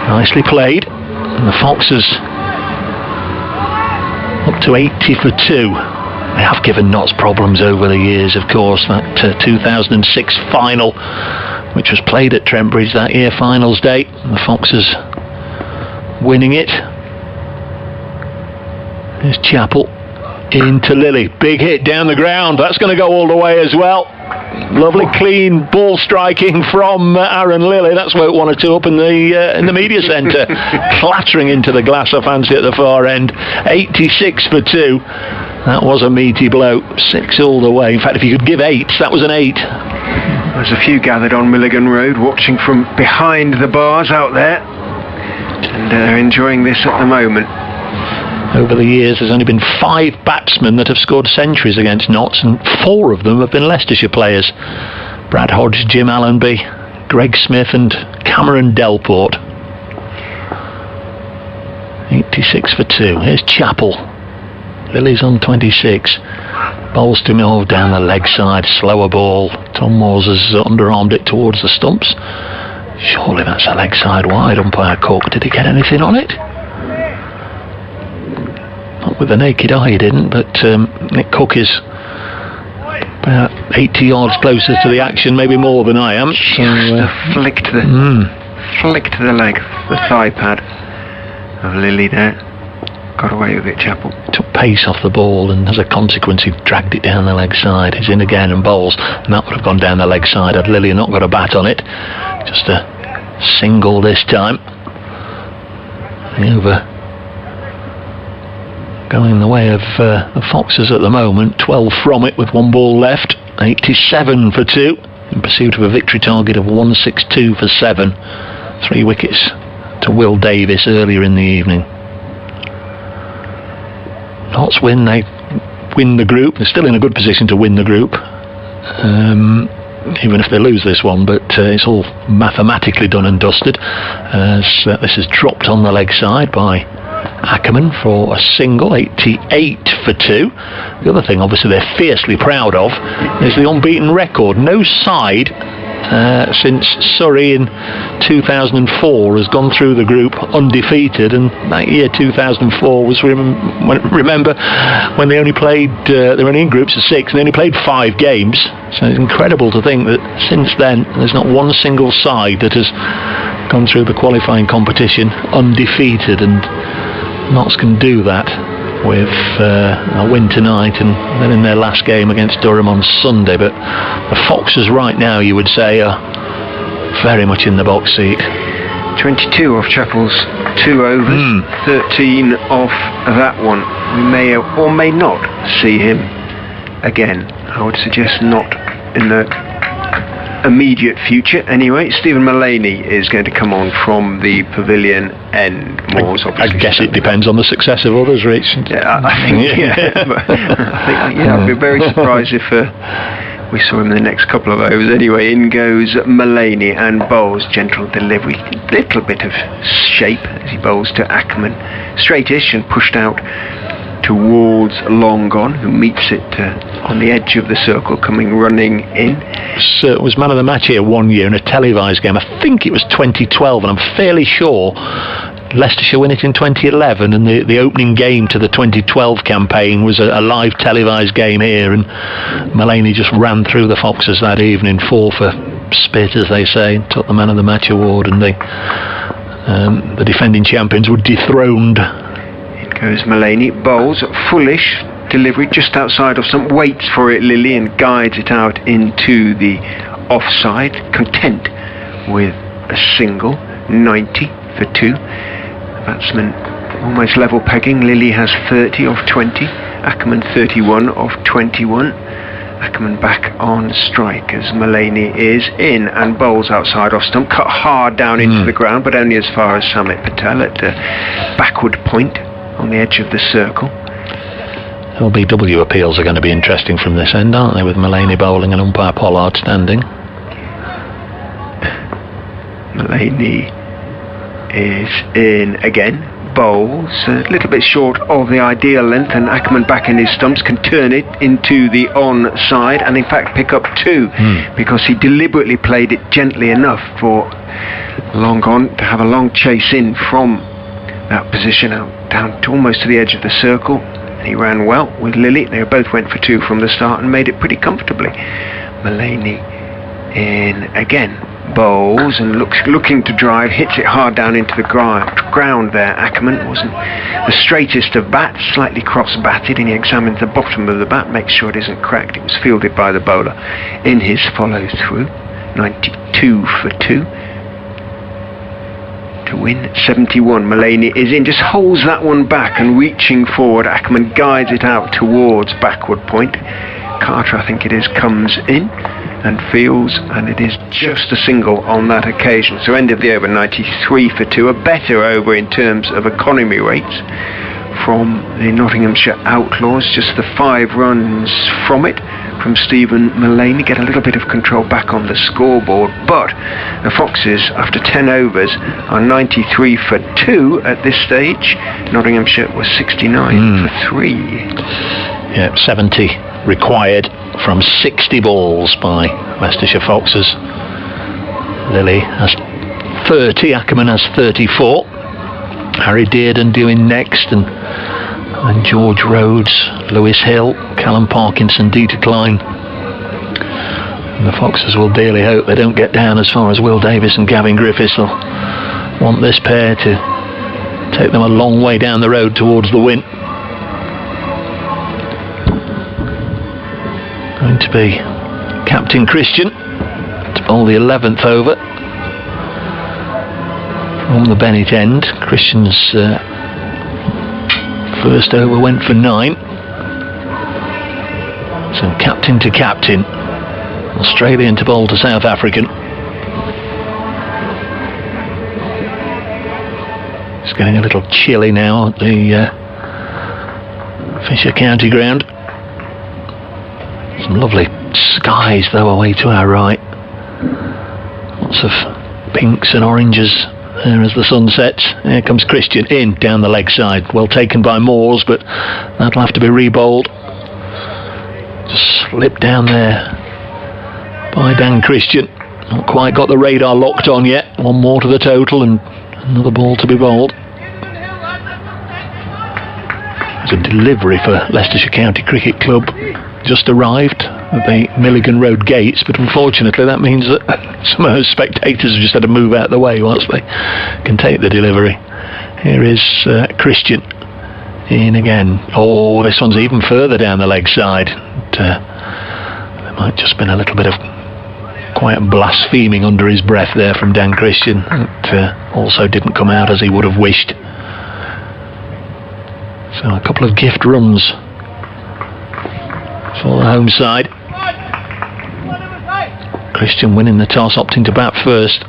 Nicely played. And the Foxes up to 80 for 2. They have given Notts problems over the years, of course. That 2006 final, which was played at Trent Bridge that year, finals day. The Foxes winning it. There's Chappell into Lilly. Big hit down the ground. That's going to go all the way as well. Lovely clean ball striking from Aaron Lilly. That's worked 1 or 2 up in the media centre. Clattering into the glass, I fancy, at the far end. 86 for 2. That was a meaty blow. 6 all the way. In fact, if you could give 8, that was an 8. There's a few gathered on Milligan Road, watching from behind the bars out there, and they're enjoying this at the moment. Over the years, there's only been 5 batsmen that have scored centuries against Notts, and 4 of them have been Leicestershire players. Brad Hodge, Jim Allenby, Greg Smith and Cameron Delport. 86 for 2. Here's Chappell. Lilly's on 26. Bowls to Mill down the leg side. Slower ball. Tom Moores has underarmed it towards the stumps. Surely that's a leg side wide. Umpire Cook, did he get anything on it? Not with the naked eye he didn't, but Nick Cook is about 80 yards closer to the action, maybe more than I am. Just a flick to the leg, the thigh pad of Lilly there. Got away with it, Chappell. Took pace off the ball, and as a consequence he dragged it down the leg side. He's in again and bowls, and that would have gone down the leg side had Lilly not got a bat on it. Just a single this time. Over going the way of the Foxes at the moment. 12 from it with 1 ball left. 87 for 2 in pursuit of a victory target of 162 for 7. 3 wickets to Will Davis earlier in the evening. Notts win, they win the group. They're still in a good position to win the group, even if they lose this one, but it's all mathematically done and dusted, as this is dropped on the leg side by Ackerman for a single. 88 for 2. The other thing obviously they're fiercely proud of is the unbeaten record. No side since Surrey in 2004 has gone through the group undefeated, and that year 2004 was remember when they only played they were only in groups of 6 and they only played 5 games. So it's incredible to think that since then there's not one single side that has gone through the qualifying competition undefeated, and Notts can do that with a win tonight and then in their last game against Durham on Sunday. But the Foxes right now, you would say, are very much in the box seat. 22 off Chappell's 2 overs, 13 off that one. We may or may not see him again. I would suggest not in the immediate future anyway. Stephen Mullaney is going to come on from the pavilion end. Moore's obviously. I guess it depends on the success of others, Rich. Yeah, I think I'd be very surprised if we saw him in the next couple of overs. Anyway, in goes Mullaney and bowls. Gentle delivery, little bit of shape as he bowls to Ackerman. Straightish and pushed out towards Long Gone, who meets it on the edge of the circle, coming running in. Was man of the match here one year in a televised game. I think it was 2012, and I'm fairly sure Leicestershire win it in 2011, and the opening game to the 2012 campaign was a live televised game here, and Mullaney just ran through the Foxes that evening, 4 for spit, as they say, took the Man of the Match award, and the defending champions were dethroned. In goes Mullaney, bowls, foolish delivery just outside of stump, waits for it Lilly and guides it out into the offside, content with a single, 90 for 2. Batsman almost level pegging. Lilly has 30 of 20, Ackerman 31 of 21. Ackerman back on strike as Mullaney is in and bowls outside off stump, cut hard down into the ground, but only as far as Samit Patel at the backward point on the edge of the circle. LBW appeals are going to be interesting from this end, aren't they, with Mullaney bowling and umpire Pollard standing. Mullaney is in again, bowls a little bit short of the ideal length, and Ackerman back in his stumps can turn it into the onside and in fact pick up 2 because he deliberately played it gently enough for long on to have a long chase in from that position out down to almost to the edge of the circle. He ran well with Lilly. They both went for 2 from the start and made it pretty comfortably. Mullaney in again, bowls and looking to drive, hits it hard down into the ground there. Ackerman wasn't the straightest of bats, slightly cross-batted, and he examines the bottom of the bat, makes sure it isn't cracked. It was fielded by the bowler in his follow-through. 92 for 2. To win 71. Mullaney is in, just holds that one back and reaching forward. Ackerman guides it out towards backward point. Carter, I think it is, comes in and fields, and it is just a single on that occasion. So end of the over, 93 for 2. A better over in terms of economy rates from the Nottinghamshire Outlaws. Just the 5 runs from it from Stephen Mullaney get a little bit of control back on the scoreboard, but the Foxes, after 10 overs, are 93 for 2 at this stage. Nottinghamshire was 69 for 3. Yeah, 70 required from 60 balls by Leicestershire Foxes. Lilly has 30, Ackerman has 34. Harry Dearden doing next, and George Rhodes, Lewis Hill, Callum Parkinson, Dieter Klein. And the Foxes will dearly hope they don't get down as far as Will Davis and Gavin Griffiths. They'll want this pair to take them a long way down the road towards the win. Going to be Captain Christian to bowl the 11th over from the Bennett end. Christian's first over went for 9. So captain to captain. Australian to bowl to South African. It's getting a little chilly now at the Fisher County ground. Some lovely skies though away to our right. Lots of pinks and oranges there as the sun sets. Here comes Christian in down the leg side. Well taken by Moores, but that'll have to be re-bowled. Just slipped down there by Dan Christian. Not quite got the radar locked on yet. 1 more to the total and another ball to be bowled. There's a delivery for Leicestershire County Cricket Club. Just arrived at the Milligan Road gates, but unfortunately that means that some of those spectators have just had to move out of the way whilst they can take the delivery. Here is Christian in again. Oh, this one's even further down the leg side. There might just been a little bit of quiet blaspheming under his breath there from Dan Christian. It also didn't come out as he would have wished. So a couple of gift runs for the home side. Christian winning the toss, opting to bat first.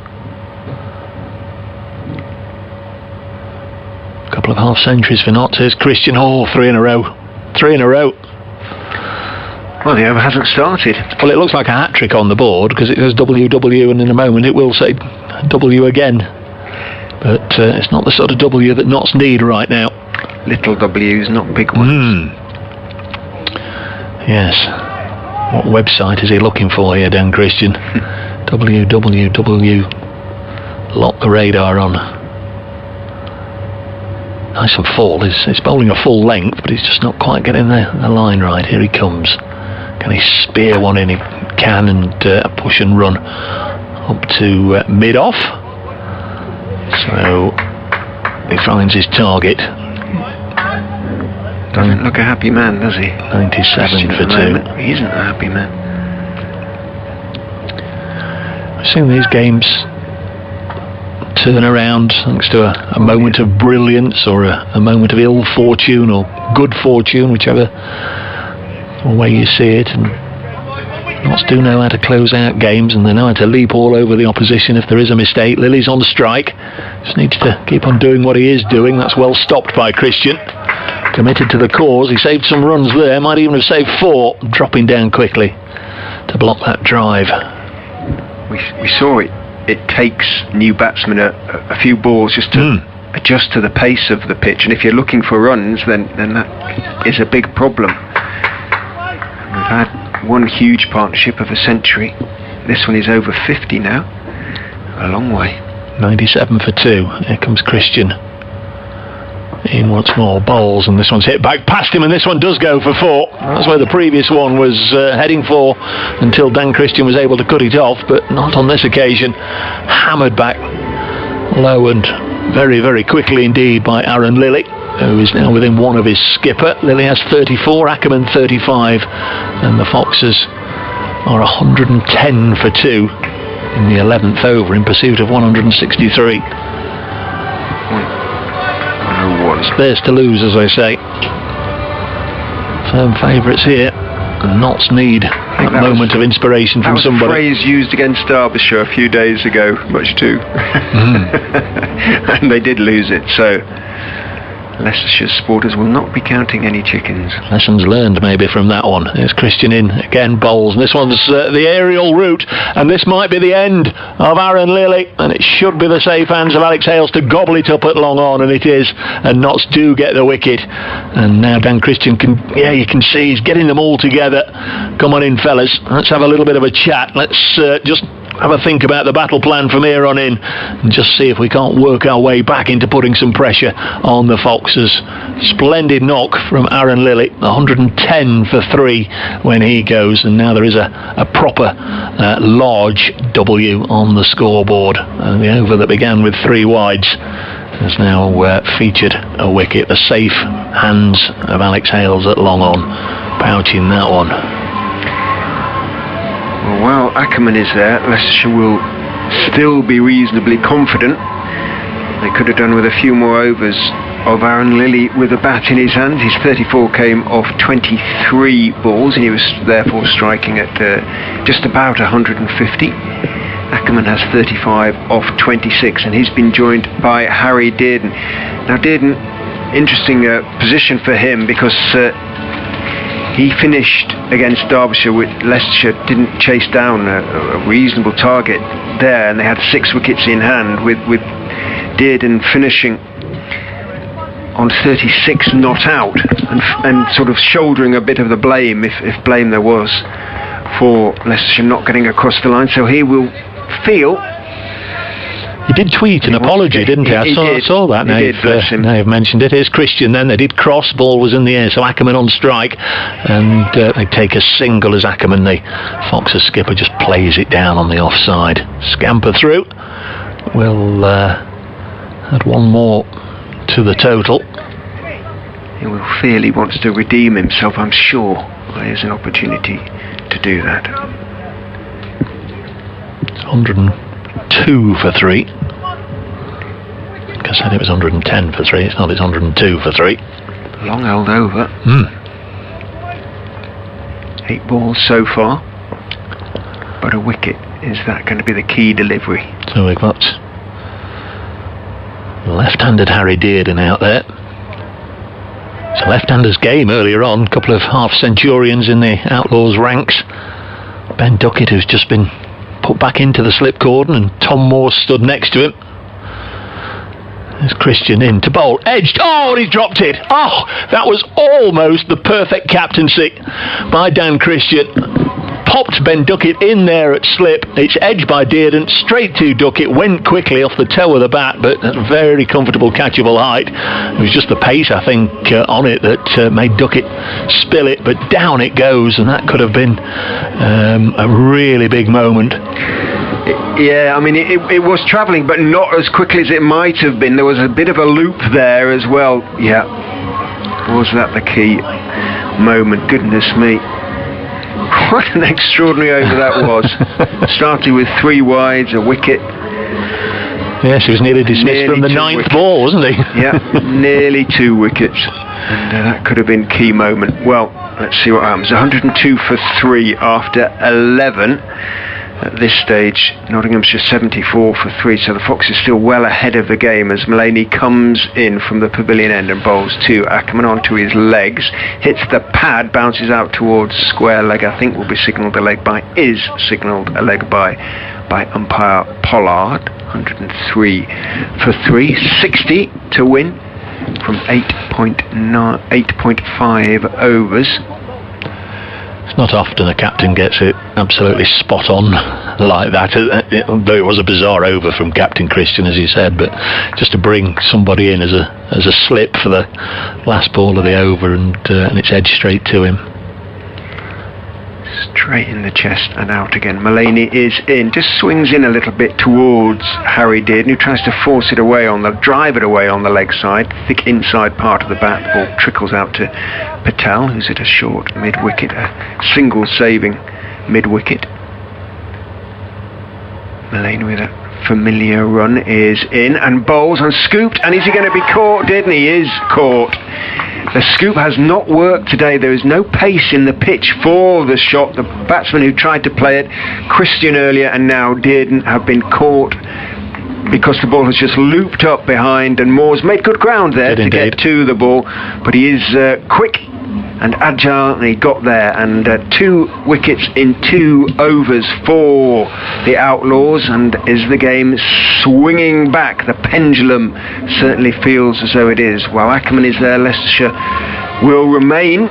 A couple of half centuries for Notts. Here's Christian. Oh, 3 in a row. 3 in a row. Well, the over hasn't started. Well, it looks like a hat-trick on the board because it goes WW and in a moment it will say W again. But it's not the sort of W that Notts need right now. Little W's, not big ones. Yes. What website is he looking for here, Dan Christian? www. Lock the radar on. nice and full. He's bowling a full length, but he's just not quite getting the line right. Here he comes. Can he spear one in? He can, and push and run up to mid-off. So he finds his target. Doesn't look a happy man, does he? 97 for 2. He isn't a happy man. I've seen these games turn around thanks to a moment of brilliance, or a moment of ill fortune, or good fortune, whichever way you see it. And Notts do know how to close out games, and they know how to leap all over the opposition if there is a mistake. Lilly's on strike, just needs to keep on doing what he is doing. That's well stopped by Christian. Committed to the cause. He saved some runs there, might even have saved 4, dropping down quickly to block that drive. We saw it. It takes new batsmen a few balls just to adjust to the pace of the pitch, and if you're looking for runs, then that is a big problem. We've had one huge partnership of a century. This one is over 50 now. A long way. 97 for 2. Here comes Christian. In once more, bowls, and this one's hit back past him, and this one does go for 4. That's where the previous one was heading for until Dan Christian was able to cut it off, but not on this occasion. Hammered back low and very, very quickly indeed by Aaron Lilly, who is now within 1 of his skipper. Lilly has 34, Ackerman 35, and the Foxes are 110 for 2 in the 11th over in pursuit of 163. It's theirs to lose, as I say. Firm favourites here, and Notts need that moment of inspiration from somebody. That was a phrase used against Derbyshire a few days ago, much too. And they did lose it, so Leicestershire supporters will not be counting any chickens. Lessons learned maybe from that one. There's Christian in, again bowls, and this one's the aerial route, and this might be the end of Aaron Lilly, and it should be the safe hands of Alex Hales to gobble it up at long on, and it is, and Notts do get the wicket, and now Dan Christian you can see he's getting them all together. Come on in, fellas, let's have a little bit of a chat. Let's just have a think about the battle plan from here on in, and just see if we can't work our way back into putting some pressure on the Foxes. Splendid knock from Aaron Lilly, 110 for 3 when he goes, and now there is a proper large W on the scoreboard. The over that began with 3 wides has now featured a wicket. The safe hands of Alex Hales at long on, pouching that one. Well, while Ackerman is there, Leicestershire will still be reasonably confident. They could have done with a few more overs of Aaron Lilly with a bat in his hand. His 34 came off 23 balls, and he was therefore striking at just about 150. Ackerman has 35 off 26, and he's been joined by Harry Dearden. Now Dearden, interesting position for him, because he finished against Derbyshire with Leicestershire didn't chase down a reasonable target there, and they had 6 wickets in hand, with Dearden finishing on 36 not out, and sort of shouldering a bit of the blame, if blame there was, for Leicestershire not getting across the line. So he will feel. He did tweet an apology, didn't he? I saw that. Now you've mentioned it. Here's Christian then. They did cross, ball was in the air, so Ackerman on strike, and they take a single as Ackerman, the Foxes skipper, just plays it down on the offside. Scamper through. We'll add 1 more to the total. He will feel he wants to redeem himself, I'm sure. There's an opportunity to do that. It's 102 for 3. I said it was 110 for 3. It's not, it's 102 for 3. Long held over. 8 balls so far, but a wicket. Is that going to be the key delivery? So we've got left-handed Harry Dearden out there. It's a left-hander's game earlier on. A couple of half-centurions in the Outlaws ranks. Ben Duckett, who's just been put back into the slip cordon, and Tom Moore stood next to him. There's Christian in to bowl. Edged. Oh, and he's dropped it. Oh, that was almost the perfect captaincy by Dan Christian. popped Ben Duckett in there at slip. It's edged by Dearden, straight to Duckett, went quickly off the toe of the bat, but at a very comfortable catchable height. It was just the pace, I think, on it that made Duckett spill it, but down it goes, and that could have been a really big moment. Yeah, I mean, it was travelling, but not as quickly as it might have been. There was a bit of a loop there as well. Yeah, was that the key moment? Goodness me. What an extraordinary over that was. Started with 3 wides, a wicket. Yes, he was nearly dismissed from the 9th ball, wasn't he? Yeah, nearly 2 wickets. And that could have been key moment. Well, let's see what happens. 102 for 3 after 11. At this stage, Nottinghamshire 74 for 3, so the Fox is still well ahead of the game as Mullaney comes in from the pavilion end and bowls to Ackerman onto his legs, hits the pad, bounces out towards square leg. I think will be signalled a leg by, is signalled a leg by umpire Pollard. 103 for 3, 60 to win from 8.5 overs. It's not often a captain gets it absolutely spot on like that, though it was a bizarre over from Captain Christian, as you said, but just to bring somebody in as a slip for the last ball of the over, and it's edged straight to him. Straight in the chest and out again. Mullaney is in, just swings in a little bit towards Harry Dearden, who tries to force it away drive it away on the leg side, thick inside part of the bat. The ball trickles out to Patel, who's at a short mid-wicket, a single saving mid-wicket. Mullaney with a familiar run is in and bowls and scooped, and is he going to be caught? Dearden, he is caught. The scoop has not worked today. There is no pace in the pitch for the shot. The batsman who tried to play it, Christian earlier and now Dearden, have been caught because the ball has just looped up behind, and Moore's made good ground there to get to the ball, but he is quick and agile, and he got there, and 2 wickets in 2 overs for the Outlaws. And is the game swinging back? The pendulum certainly feels as though it is. While Ackerman is there, Leicestershire will remain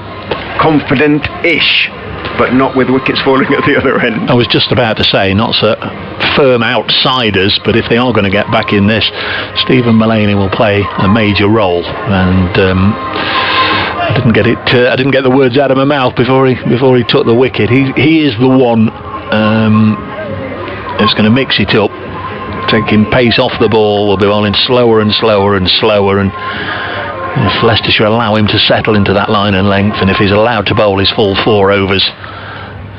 confident-ish, but not with wickets falling at the other end. I was just about to say, not so firm outsiders, but if they are going to get back in this, Stephen Mullaney will play a major role, and I didn't get the words out of my mouth before he took the wicket. He is the one who's going to mix it up, taking pace off the ball. Will be bowling slower and slower and slower, and if Leicestershire allow him to settle into that line and length, and if he's allowed to bowl his full 4 overs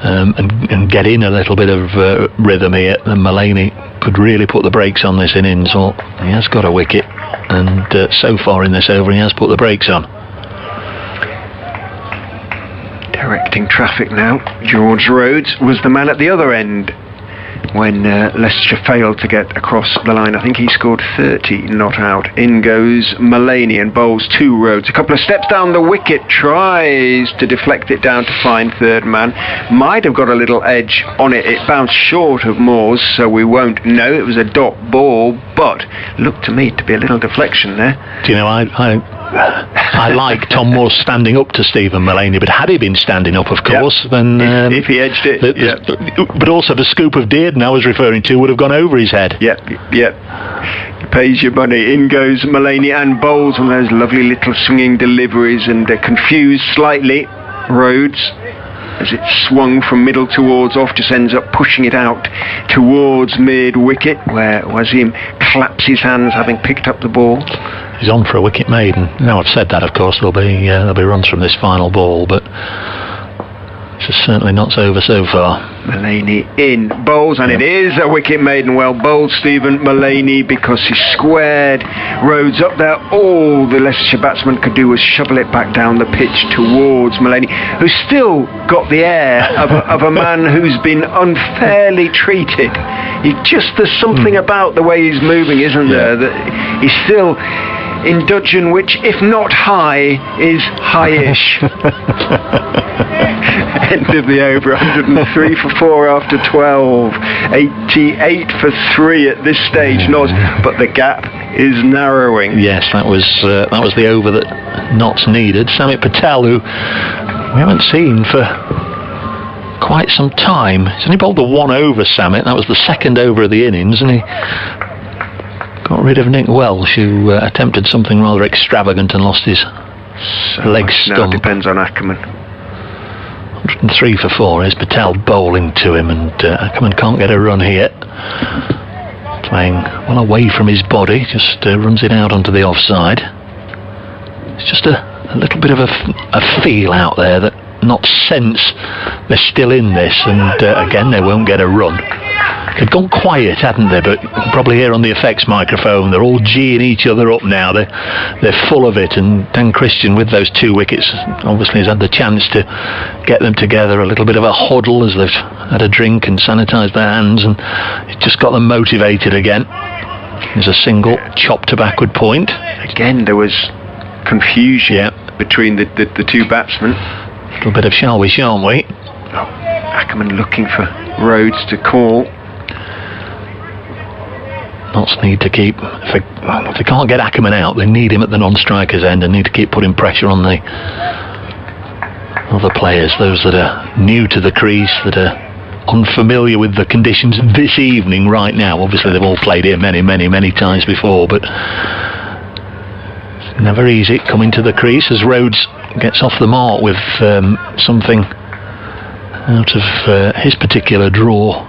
and get in a little bit of rhythm here, then Mullaney could really put the brakes on this innings. Well, he has got a wicket, and so far in this over he has put the brakes on. Directing traffic now, George Rhodes was the man at the other end when Leicestershire failed to get across the line. I think he scored 30 not out. In goes Mullaney and bowls to Rhodes. A couple of steps down the wicket, tries to deflect it down to find third man. Might have got a little edge on it. It bounced short of Moore's, so we won't know. It was a dot ball, but looked to me to be a little deflection there. Do you know, I like Tom Moore standing up to Stephen Mullaney, but had he been standing up, of course, then if he edged it, but also the scoop of Dearden I was referring to would have gone over his head. Yep. Pays your money. In goes Mullaney and bowls one of those lovely little swinging deliveries, and confused slightly Rhodes as it swung from middle towards off, just ends up pushing it out towards mid-wicket, where Wasim claps his hands, having picked up the ball. He's on for a wicket maiden. Now I've said that, of course, there'll be runs from this final ball, but it's certainly not over so far. Mullaney in, bowls, and it is a wicket maiden. Well bowled, Stephen Mullaney, because he squared Rhodes up there. All the Leicestershire batsman could do was shovel it back down the pitch towards Mullaney, who's still got the air of a man who's been unfairly treated. There's something about the way he's moving, isn't there, that he's still in dudgeon, which, if not high, is high-ish. End of the over. 103 for 4 after 12. 88 for 3 at this stage, Notts, but the gap is narrowing. Yes, that was the over that Notts needed. Samit Patel, who we haven't seen for quite some time. He's only bowled the 1 over, Samet. That was the 2nd over of the innings, and he got rid of Nick Welsh, who attempted something rather extravagant and lost his leg stump. Depends on Ackerman. 103 for 4. Here's Patel bowling to him, and Ackerman can't get a run here. Playing well away from his body, just runs it out onto the offside. It's just a little bit of a feel out there that not sense they're still in this, and again they won't get a run. They've gone quiet, hadn't they? But you can probably hear on the effects microphone they're all geeing each other up now. They're full of it, and Dan Christian, with those 2 wickets, obviously has had the chance to get them together. A little bit of a huddle as they've had a drink and sanitised their hands, and it's just got them motivated again. There's a single chopped to backward point. Again, there was confusion between the 2 batsmen. A little bit of shall we, shan't we? Ackerman looking for Rhodes to call. Notts need to keep, if they can't get Ackerman out, they need him at the non-striker's end and need to keep putting pressure on the other players, those that are new to the crease, that are unfamiliar with the conditions this evening right now. Obviously they've all played here many times before, but it's never easy coming to the crease as Rhodes gets off the mark with something out of his particular draw,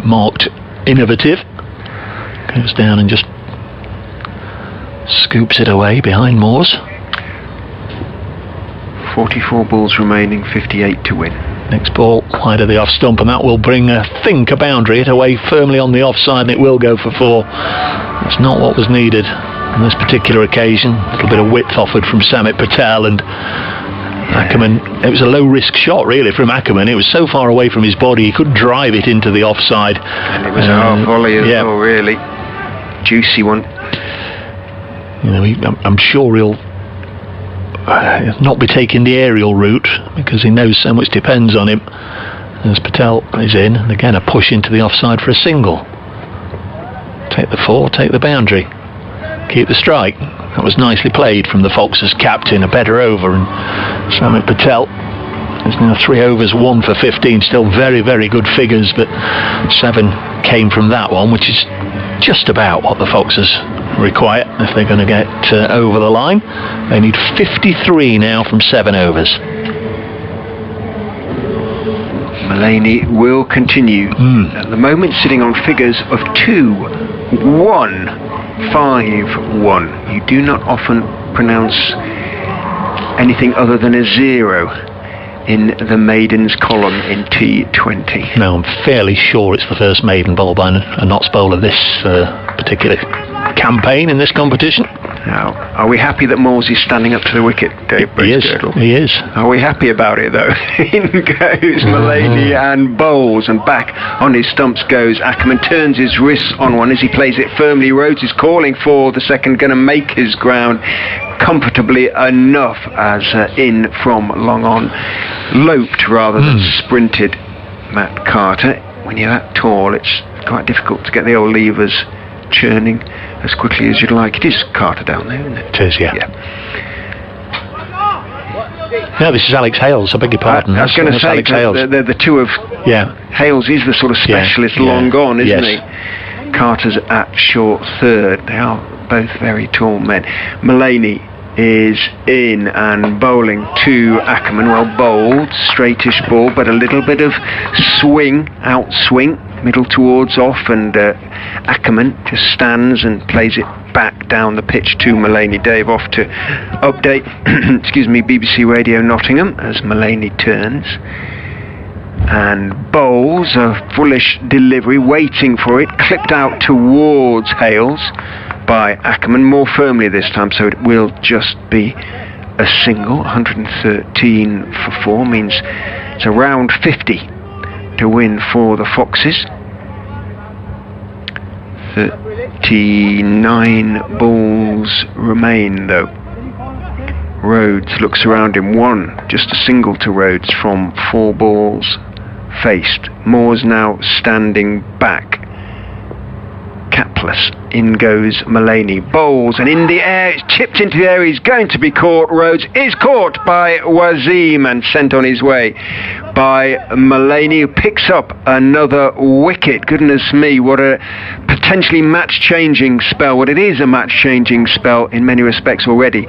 marked innovative. Goes down and just scoops it away behind Moores. 44 balls remaining, 58 to win. Next ball wide of the off stump, and that will bring a boundary. It away firmly on the offside, and it will go for 4. That's not what was needed on this particular occasion. A little bit of width offered from Samit Patel, and Ackerman, it was a low risk shot really from Ackerman. It was so far away from his body he could drive it into the offside, and it was a half volley as well, really juicy one. You know, I'm sure he'll not be taking the aerial route because he knows so much depends on him. As Patel is in, and again a push into the offside for a single. Take the 4, take the boundary, keep the strike. That was nicely played from the Foxes captain. A better over, and Samit Patel is now 3 overs, 1 for 15. Still very good figures, but 7 came from that one, which is just about what the Foxes require if they're going to get over the line. They need 53 now from 7 overs. Mullaney will continue. At the moment sitting on figures of 2-1-5-1. You do not often pronounce anything other than a 0 in the maidens column in T20. No, I'm fairly sure it's the first maiden bowl by a Notts bowler this particular campaign in this competition. Now, are we happy that Moores is standing up to the wicket, Dave Bracegirdle? He is. Are we happy about it, though? In goes Mullaney and bowls, and back on his stumps goes Ackerman. Turns his wrists on one as he plays it firmly. Rhodes is calling for the second, going to make his ground comfortably enough as in from long on. Loped rather than sprinted Matt Carter. When you're that tall, it's quite difficult to get the old levers churning as quickly as you'd like. It is Carter down there, isn't it? It is, yeah. No, this is Alex Hales, I beg your pardon. I was going to say, the 2 of... Yeah. Hales is the sort of specialist long gone, isn't he? Carter's at short third. They are both very tall men. Mullaney is in and bowling to Ackerman. Well bowled, straightish ball, but a little bit of swing, outswing, middle towards off, and Ackerman just stands and plays it back down the pitch to Mullaney. Dave off to update excuse me, BBC Radio Nottingham as Mullaney turns and bowls a bullish delivery, waiting for it, clipped out towards Hales by Ackerman, more firmly this time, so it will just be a single. 113 for 4 means it's around 50 to win for the Foxes. 39 balls remain though. Rhodes looks around him. 1, just a single to Rhodes from 4 balls faced. Moores now standing back. Cap reckless. In goes Mullaney, bowls, and in the air, it's chipped into the air. He's going to be caught. Rhodes is caught by Wasim and sent on his way by Mullaney, who picks up another wicket. Goodness me, what a potentially match-changing spell. What it is a match-changing spell in many respects already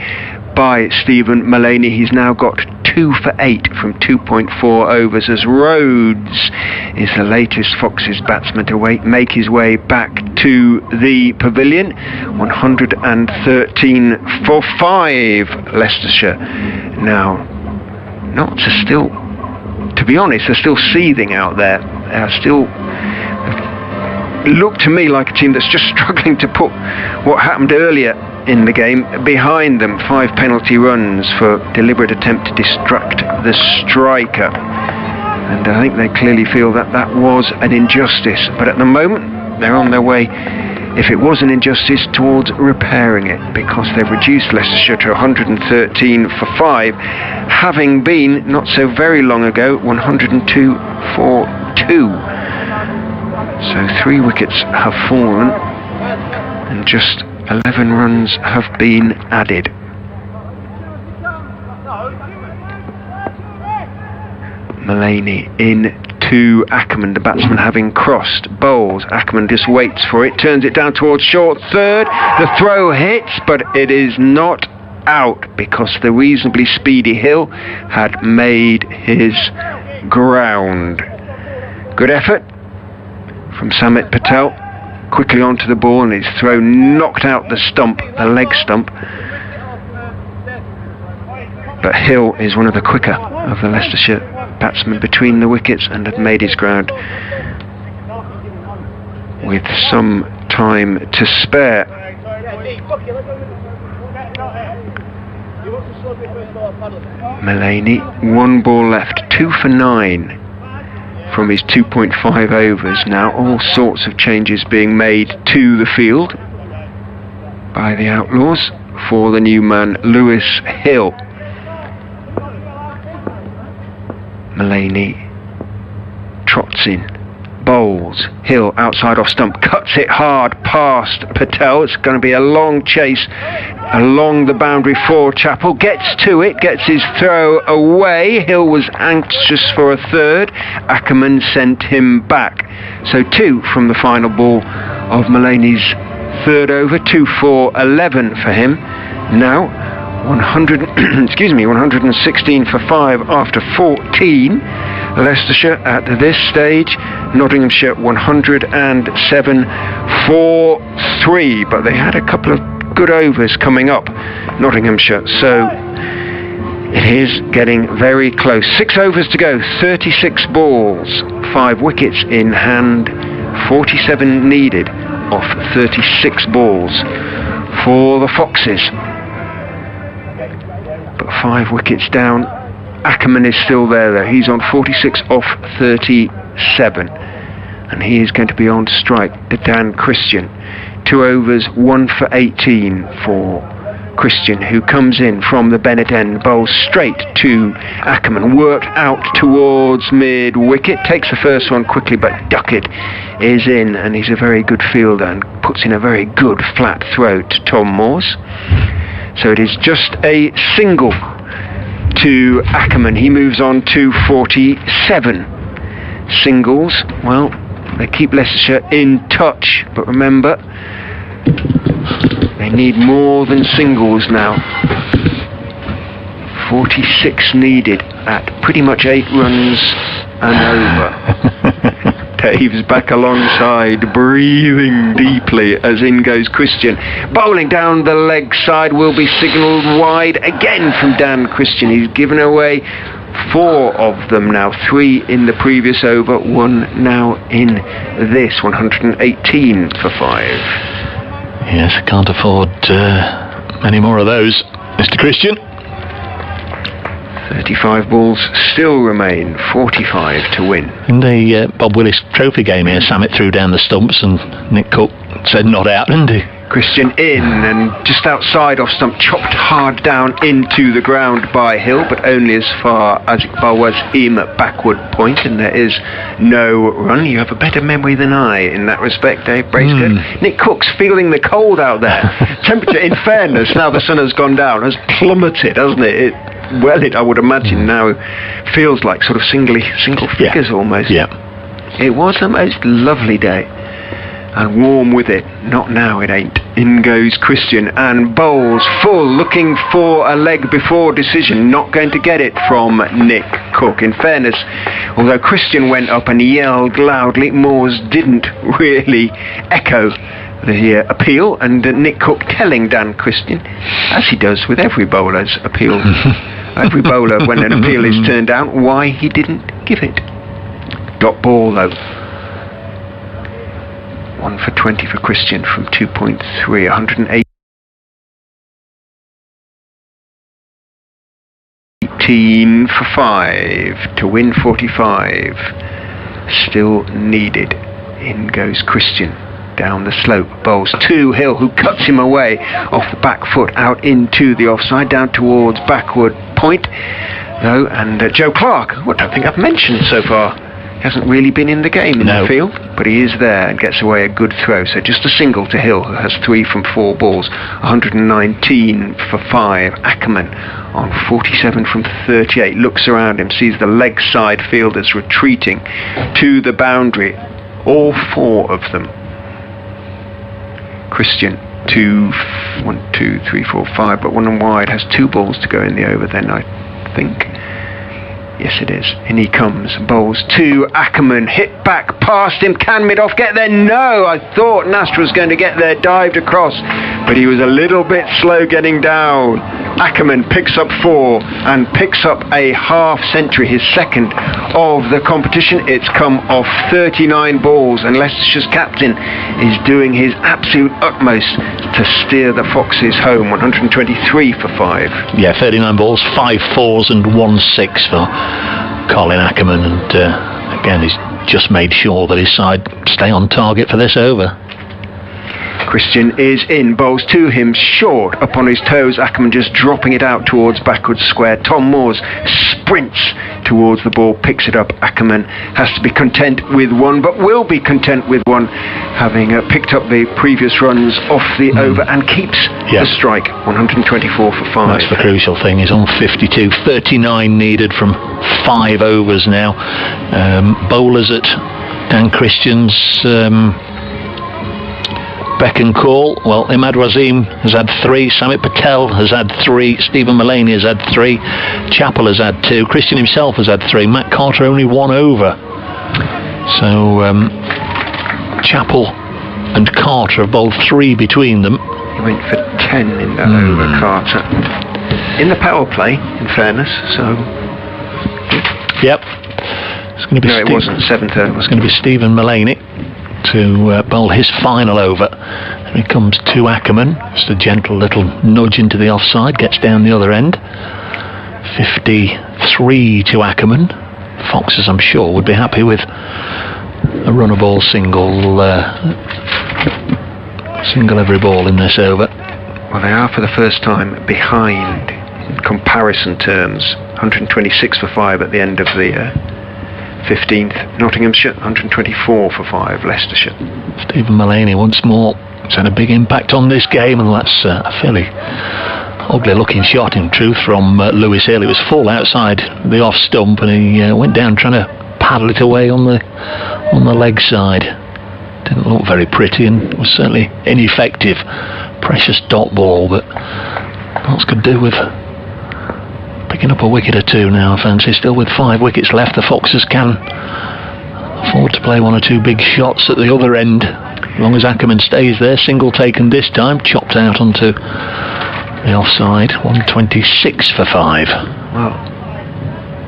by Stephen Mullaney. He's now got 2 for 8 from 2.4 overs as Rhodes is the latest Foxes batsman to make his way back to the pavilion. 113 for 5, Leicestershire. Now, Notts are still, to be honest, they're still seething out there. They are still look to me like a team that's just struggling to put what happened earlier in the game behind them. 5 penalty runs for deliberate attempt to distract the striker, and I think they clearly feel that that was an injustice, but at the moment they're on their way, if it was an injustice, towards repairing it, because they've reduced Leicestershire to 113 for 5, having been not so very long ago 102 for 2. So 3 wickets have fallen and just 11 runs have been added. Mullaney in to Ackerman, the batsman having crossed, bowls. Ackerman just waits for it, turns it down towards short third. The throw hits, but it is not out because the reasonably speedy Hill had made his ground. Good effort from Samit Patel. Quickly onto the ball, and his throw knocked out the stump, the leg stump. But Hill is one of the quicker of the Leicestershire batsmen between the wickets and had made his ground with some time to spare. Mullaney, 1 ball left, 2 for 9 from his 2.5 overs. Now all sorts of changes being made to the field by the Outlaws for the new man Lewis Hill. Mullaney trots in, bowls. Hill outside off stump, cuts it hard past Patel. It's going to be a long chase along the boundary for Chappell. Gets to it, gets his throw away. Hill was anxious for a third. Ackerman sent him back. So 2 from the final ball of Mullaney's third over. 2 for 11 for him. Now 116 for 5 after 14. Leicestershire at this stage, Nottinghamshire 107 for 3, but they had a couple of good overs coming up, Nottinghamshire, so it is getting very close. 6 overs to go, 36 balls, 5 wickets in hand, 47 needed off 36 balls for the Foxes. But 5 wickets down. Ackerman is still there though. He's on 46 off 37, and he is going to be on strike to Dan Christian. 2 overs, 1 for 18 for Christian, who comes in from the Bennett end, bowls straight to Ackerman, worked out towards mid wicket, takes the first one quickly, but Duckett is in, and he's a very good fielder and puts in a very good flat throw to Tom Morse. So it is just a single to Ackerman. He moves on to 47. Singles, well, they keep Leicestershire in touch, but remember, they need more than singles now. 46 needed at pretty much 8 runs and over. Dave's back alongside, breathing deeply as in goes Christian. Bowling down the leg side will be signalled wide again from Dan Christian. He's given away 4 of them now, 3 in the previous over, 1 now in this. 118 for 5. Yes, I can't afford many more of those, Mr. Christian. 35 balls still remain, 45 to win. In the Bob Willis Trophy game here, Samit threw down the stumps and Nick Cook said not out, didn't he? Christian in and just outside off stump, chopped hard down into the ground by Hill, but only as far as Iqbal was in backward point, and there is no run. You have a better memory than I in that respect, Dave Bracegirdle. Nick Cook's feeling the cold out there. Temperature, in fairness, now the sun has gone down, has plummeted, hasn't it? I would imagine now feels like sort of single figures almost. Yeah. It was a most lovely day. And warm with it. Not now, it ain't. In goes Christian and bowls full, looking for a leg before decision. Not going to get it from Nick Cook. In fairness, although Christian went up and yelled loudly, Moores didn't really echo the appeal, and Nick Cook telling Dan Christian, as he does with every bowler's appeal, every bowler when an appeal is turned down, why he didn't give it. Dot ball though. 1 for 20 for Christian from 2.3, 118 for 5 to win 45. Still needed. In goes Christian. Down the slope, bowls to Hill, who cuts him away off the back foot out into the offside, down towards backward point. Though, and Joe Clark, what I don't think I've mentioned so far. Hasn't really been in the game in the field, but he is there and gets away a good throw. So just a single to Hill, who has 3 from 4 balls, 119 for 5. Ackerman on 47 from 38, looks around him, sees the leg side fielders retreating to the boundary, all 4 of them. Christian 1, 2, 3, 4, 5, but 1 and wide, has 2 balls to go in the over then, I think. Yes, it is. In he comes. Bowls to Ackerman. Hit back past him. Can mid-off get there? No! I thought Nast was going to get there. Dived across. But he was a little bit slow getting down. Ackerman picks up 4 and picks up a half century, his second of the competition. It's come off 39 balls, and Leicestershire's captain is doing his absolute utmost to steer the Foxes home. 123 for 5. Yeah, 39 balls, 5 fours and 1 6 for Colin Ackerman, and again he's just made sure that his side stay on target for this over. Christian is in, bowls to him, short up on his toes. Ackerman just dropping it out towards backward square. Tom Moores sprints towards the ball, picks it up. Ackerman has to be content with 1, but will be content with 1, having picked up the previous runs off the over, and keeps the strike. 124 for 5. That's the crucial thing. He's on 52, 39 needed from 5 overs now. Bowlers at Dan Christian's beck and call. Well, Imad Wasim has had 3, Samit Patel has had 3, Stephen Mullaney has had 3, Chappell has had 2, Christian himself has had 3, Matt Carter only 1 over. So Chappell and Carter have bowled 3 between them. He went for 10 in that over, Carter. In the power play, in fairness, so... Yep. It's going to be it wasn't 7th over. It's going to be Stephen Mullaney to bowl his final over. And he comes to Ackerman, just a gentle little nudge into the offside, gets down the other end. 53 to Ackerman. Foxes, I'm sure, would be happy with a runner ball single every ball in this over. Well, they are for the first time behind in comparison terms. 126 for 5 at the end of the 15th. Nottinghamshire 124 for 5. Leicestershire. Stephen Mullaney once more. It's had a big impact on this game, and that's a fairly ugly looking shot in truth from Lewis Hill. It was full outside the off stump, and he went down trying to paddle it away on the leg side. Didn't look very pretty, and was certainly ineffective. Precious dot ball, but what's could do with picking up a wicket or 2 now, I fancy. Still with 5 wickets left, the Foxes can afford to play 1 or 2 big shots at the other end, as long as Ackerman stays there. Single taken this time, chopped out onto the offside. 126 for 5. Well,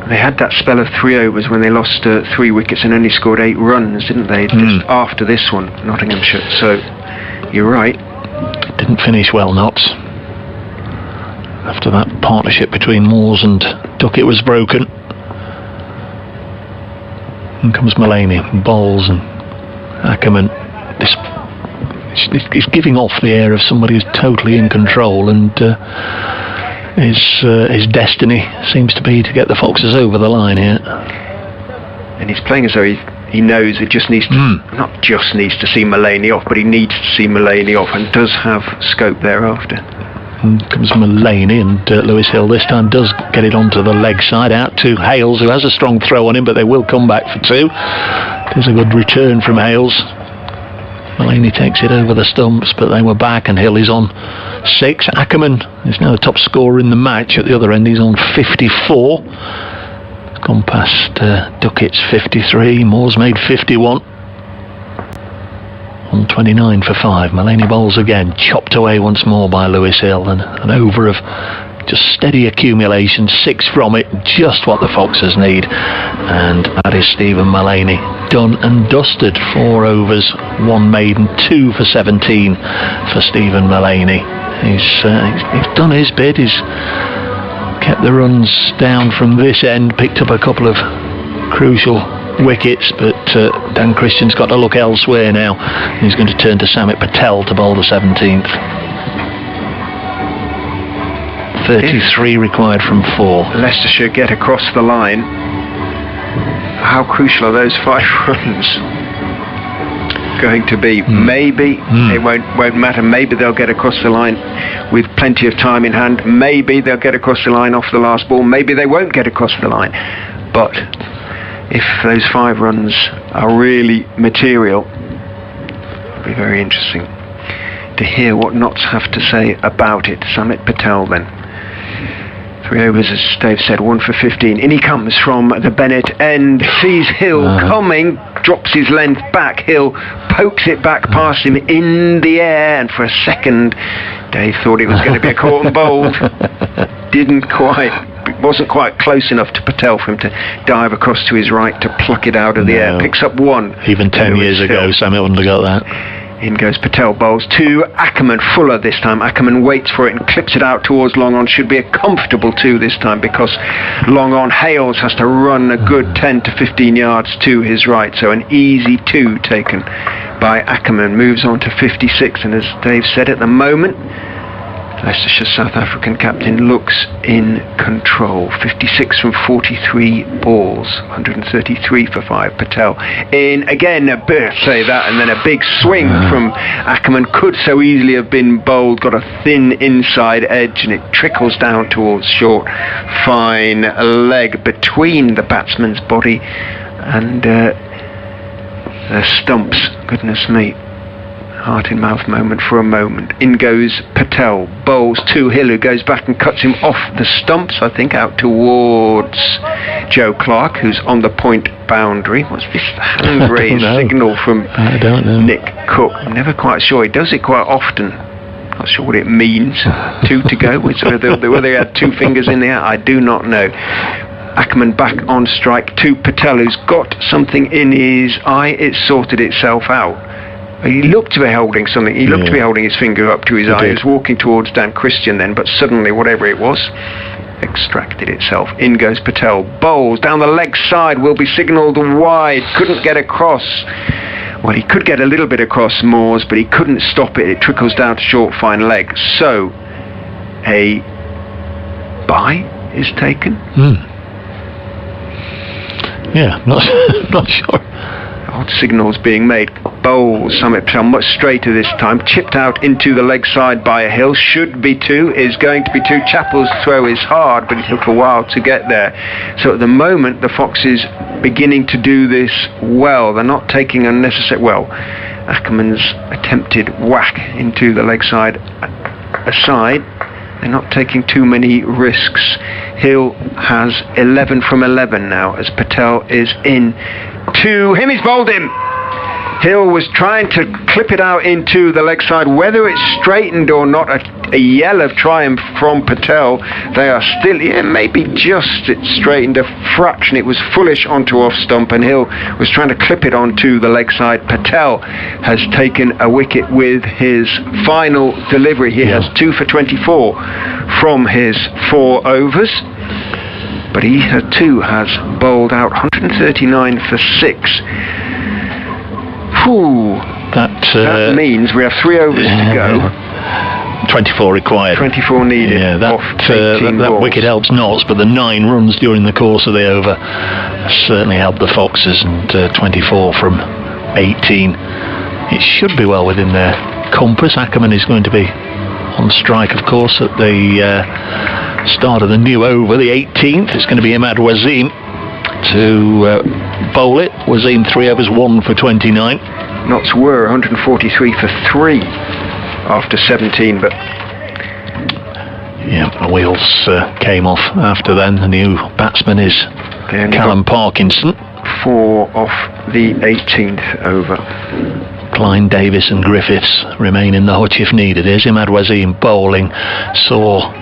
they had that spell of 3 overs when they lost 3 wickets and only scored 8 runs, didn't they? Just after this one, Nottinghamshire. So you're right. Didn't finish well, Notts. After that partnership between Moores and Duckett was broken. In comes Mullaney, bowls, and Ackerman he's giving off the air of somebody who's totally in control, and his destiny seems to be to get the Foxes over the line here. And he's playing as though he knows it just needs to, not just needs to see Mullaney off, but he needs to see Mullaney off, and does have scope thereafter. Comes Mullaney, and Lewis Hill this time does get it onto the leg side, out to Hales, who has a strong throw on him, but they will come back for two. There's a good return from Hales. Mullaney takes it over the stumps, but they were back, and Hill is on 6. Ackerman is now the top scorer in the match. At the other end, he's on 54. Gone past Duckett's 53. Moore's made 51. On 29 for 5. Mullaney bowls again, chopped away once more by Lewis Hill, and an over of just steady accumulation, 6 from it, just what the Foxes need. And that is Stephen Mullaney, done and dusted. 4 overs, 1 maiden, 2 for 17 for Stephen Mullaney. He's done his bit. He's kept the runs down from this end, picked up a couple of crucial wickets, but Dan Christian's got to look elsewhere now. He's going to turn to Samit Patel to bowl the 17th. 33 required from 4. Leicestershire get across the line. How crucial are those 5 runs going to be? Maybe it won't matter. Maybe they'll get across the line with plenty of time in hand. Maybe they'll get across the line off the last ball. Maybe they won't get across the line. But if those 5 runs are really material, it'll be very interesting to hear what Notts have to say about it. Samit Patel then. 3 overs, as Dave said, 1 for 15. In he comes from the Bennett end, sees Hill coming, drops his length back. Hill pokes it back past him in the air, and for a second Dave thought it was going to be a caught and bowled. Wasn't quite close enough to Patel for him to dive across to his right to pluck it out of the air. Picks up 1. Even 10 years ago, Samuel wouldn't have got that. In goes Patel, bowls 2. Ackerman, fuller this time. Ackerman waits for it and clips it out towards long on. Should be a comfortable 2 this time, because long on Hales has to run a good 10 to 15 yards to his right. So an easy 2 taken by Ackerman. Moves on to 56, and as Dave said, at the moment Leicestershire South African captain looks in control. 56 from 43 balls, 133 for 5. Patel in again, say that, and then a big swing from Ackerman. Could so easily have been bowled, got a thin inside edge, and it trickles down towards short. Fine leg between the batsman's body and the stumps. Goodness me. Heart in mouth moment for a moment. In goes Patel, bowls 2. Hill, who goes back and cuts him off the stumps, I think, out towards Joe Clark, who's on the point boundary. What's this hand raise signal from I don't know. Nick Cook? I'm never quite sure. He does it quite often. Not sure what it means. 2 to go. Whether he had 2 fingers in the air, I do not know. Ackerman back on strike to Patel, who's got something in his eye. It's sorted itself out. He looked to be holding something. He looked to be holding his finger up to his eye. He was walking towards Dan Christian then, but suddenly, whatever it was, extracted itself. In goes Patel. Bowls down the leg side, will be signalled wide. Couldn't get across. Well, he could get a little bit across Moores, but he couldn't stop it. It trickles down to short, fine leg. So, a bye is taken. Yeah, not sure. Odd signals being made. Bowls Samit Patel much straighter this time. Chipped out into the leg side by a Hill. Should be 2. Is going to be 2. Chappell's throw is hard, but it took a while to get there. So at the moment, the Foxes beginning to do this well. They're not taking unnecessary... Well, Ackerman's attempted whack into the leg side aside, they're not taking too many risks. Hill has 11 from 11 now, as Patel is in to him. He's bowled him. Hill was trying to clip it out into the leg side. Whether it's straightened or not, a yell of triumph from Patel. They are still, maybe just it straightened a fraction. It was fullish onto off stump, and Hill was trying to clip it onto the leg side. Patel has taken a wicket with his final delivery. He has 2 for 24 from his 4 overs. But he too has bowled out 139 for 6. That means we have 3 overs to go. 24 required. 24 needed. Yeah, off 18 that balls. wicket helps Notts, but the 9 runs during the course of the over certainly helped the Foxes, and 24 from 18. It should be well within their compass. Ackerman is going to be on strike, of course, at the start of the new over, the 18th. It's going to be Imad Wasim to bowl it. Wasim 3 overs, 1 for 29. Notts were 143 for 3 after 17, but yeah, the wheels came off after then. The new batsman is Callum Parkinson. 4 off the 18th over. Klein, Davis and Griffiths remain in the hutch if needed. Here's Imad Wasim bowling. Saw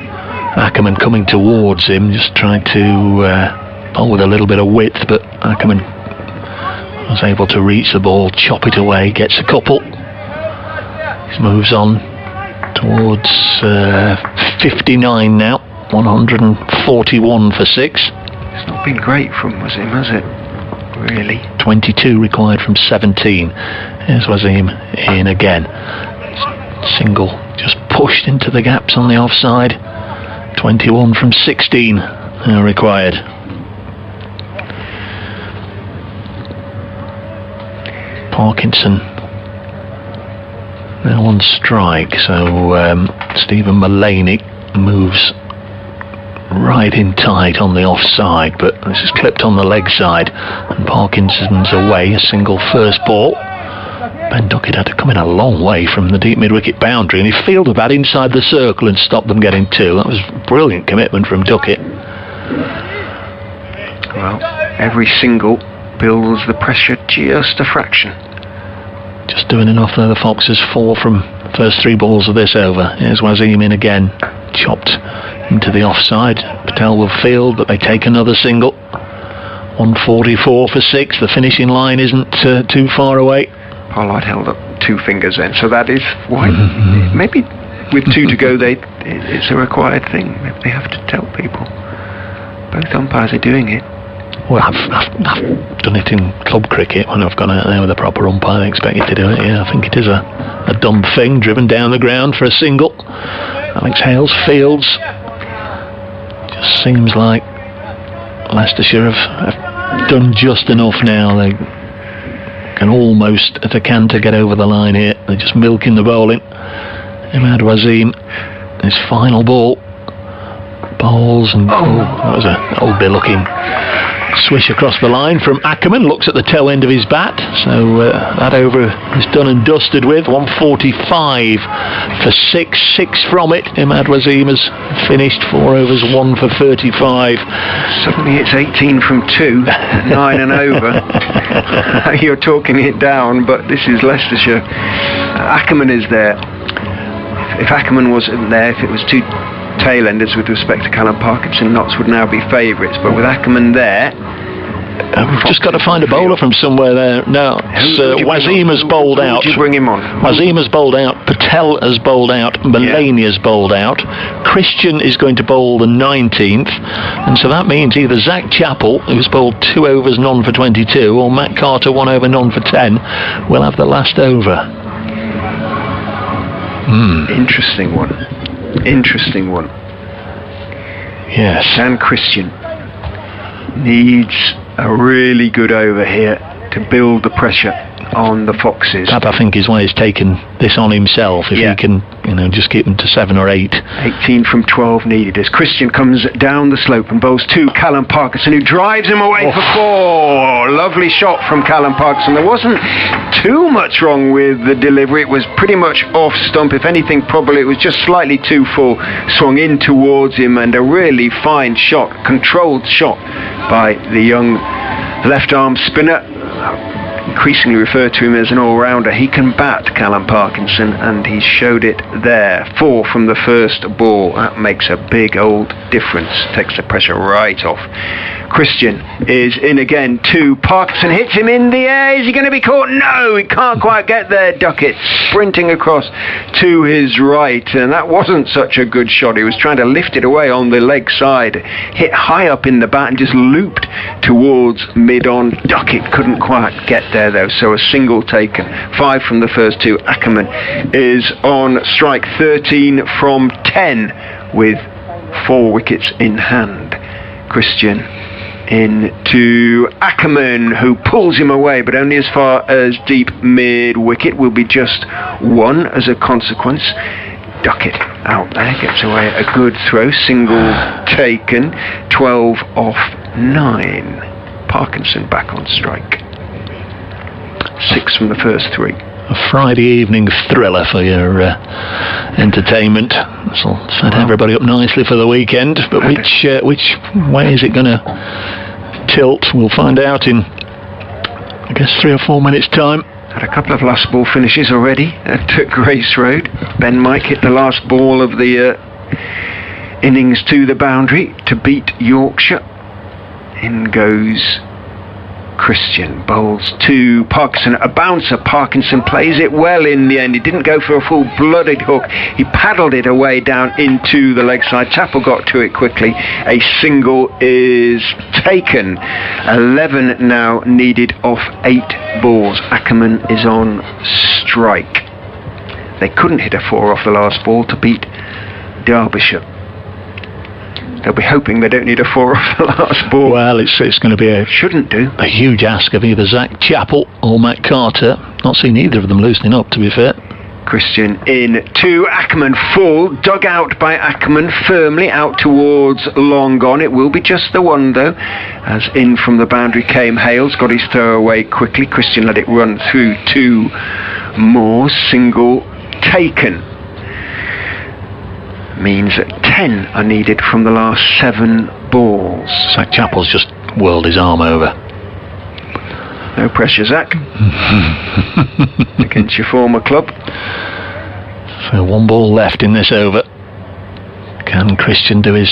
Ackerman coming towards him, just trying to bowl with a little bit of width, but Ackerman was able to reach the ball, chop it away, gets a couple. He moves on towards 59 now, 141 for 6. It's not been great from Wasim, has it? Really? 22 required from 17. Here's Wasim in again. Single just pushed into the gaps on the offside. 21 from 16 required. Parkinson now on strike, so Stephen Mullaney moves right in tight on the offside, but this is clipped on the leg side and Parkinson's away. A single first ball. Ben Duckett had to come in a long way from the deep mid-wicket boundary, and he fielded that inside the circle and stopped them getting 2. That was brilliant commitment from Duckett. Well, every single builds the pressure just a fraction. Just doing enough there, the Foxes. 4 from the first 3 balls of this over. Here's Wasim in again, chopped into the offside. Patel will field, but they take another single. 144 for 6. The finishing line isn't too far away. Pollard held up 2 fingers then, so that is why maybe with 2 to go it's a required thing. Maybe they have to tell people. Both umpires are doing it. Well, I've done it in club cricket when I've gone out there with a proper umpire. They expect you to do it. Yeah, I think it is a dumb thing. Driven down the ground for a single. Alex Hales fields. Just seems like Leicestershire have done just enough now. They can almost at a canter get over the line here. They're just milking the bowling. Imad Wasim, his final ball. Bowls and that was an old bit looking swish across the line from Ackerman. Looks at the toe end of his bat, so that over is done and dusted with. 145 for 6, 6 from it. Imad Wasim has finished 4 overs, 1 for 35. Suddenly it's 18 from 2, 9 and over. You're talking it down, but this is Leicestershire. Ackerman is there. If Ackerman wasn't there, if it was 2 tail-enders with respect to Callum Parkinson, Notts would now be favourites, but with Ackerman there, we've just got to find a bowler from somewhere there. No, Wasim has bowled out. Who bring him on? Wasim has bowled out. Patel has bowled out. Mullaney has bowled out. Christian is going to bowl the 19th, and so that means either Zach Chappell, who's bowled 2 overs, none for 22, or Matt Carter, 1 over, none for 10, will have the last over. Interesting one. Interesting one. Yes. Dan Christian needs a really good over here to build the pressure on the Foxes. That, I think, is why he's taken this on himself. If he can, just keep them to 7 or 8. 18 from 12 needed as Christian comes down the slope and bowls to Callum Parkinson, who drives him away for 4. Lovely shot from Callum Parkinson. There wasn't too much wrong with the delivery. It was pretty much off stump. If anything, probably it was just slightly too full. Swung in towards him, and a really fine shot, controlled shot by the young left-arm spinner. Increasingly referred to him as an all-rounder. He can bat, Callum Parkinson, and he showed it there. 4 from the first ball. That makes a big old difference. Takes the pressure right off Christian is in again. 2. Parkinson hits him in the air. Is he going to be caught? No, he can't quite get there. Duckett sprinting across to his right, and that wasn't such a good shot. He was trying to lift it away on the leg side, hit high up in the bat and just looped towards mid-on. Duckett couldn't quite get there though, so a single taken. 5 from the first 2. Ackerman is on strike. 13 from 10 with 4 wickets in hand. Christian in to Ackerman, who pulls him away, but only as far as deep mid-wicket. Will be just 1 as a consequence. Duckett out there, gets away a good throw, single taken. 12 off 9. Parkinson back on strike. 6 from the first 3. A Friday evening thriller for your entertainment. This will set everybody up nicely for the weekend. But which way is it going to tilt? We'll find out in, I guess, 3 or 4 minutes' time. Had a couple of last ball finishes already at Grace Road. Ben Mike hit the last ball of the innings to the boundary to beat Yorkshire. In goes Christian, bowls to Parkinson, a bouncer. Parkinson plays it well in the end. He didn't go for a full-blooded hook. He paddled it away down into the leg side. Chappell got to it quickly. A single is taken. 11 now needed off 8 balls. Ackerman is on strike. They couldn't hit a 4 off the last ball to beat Derbyshire. They'll be hoping they don't need a 4 off the last ball. Well, it's going to be a huge ask of either Zach Chappell or Matt Carter. Not seen either of them loosening up, to be fair. Christian in to Ackerman, full, dug out by Ackerman firmly out towards long gone. It will be just the 1 though, as in from the boundary came Hales, got his throw away quickly. Christian let it run through 2 more, single taken. Means that 10 are needed from the last 7 balls. Zach Chappell's just whirled his arm over. No pressure, Zach. Against your former club. So 1 ball left in this over. Can Christian do his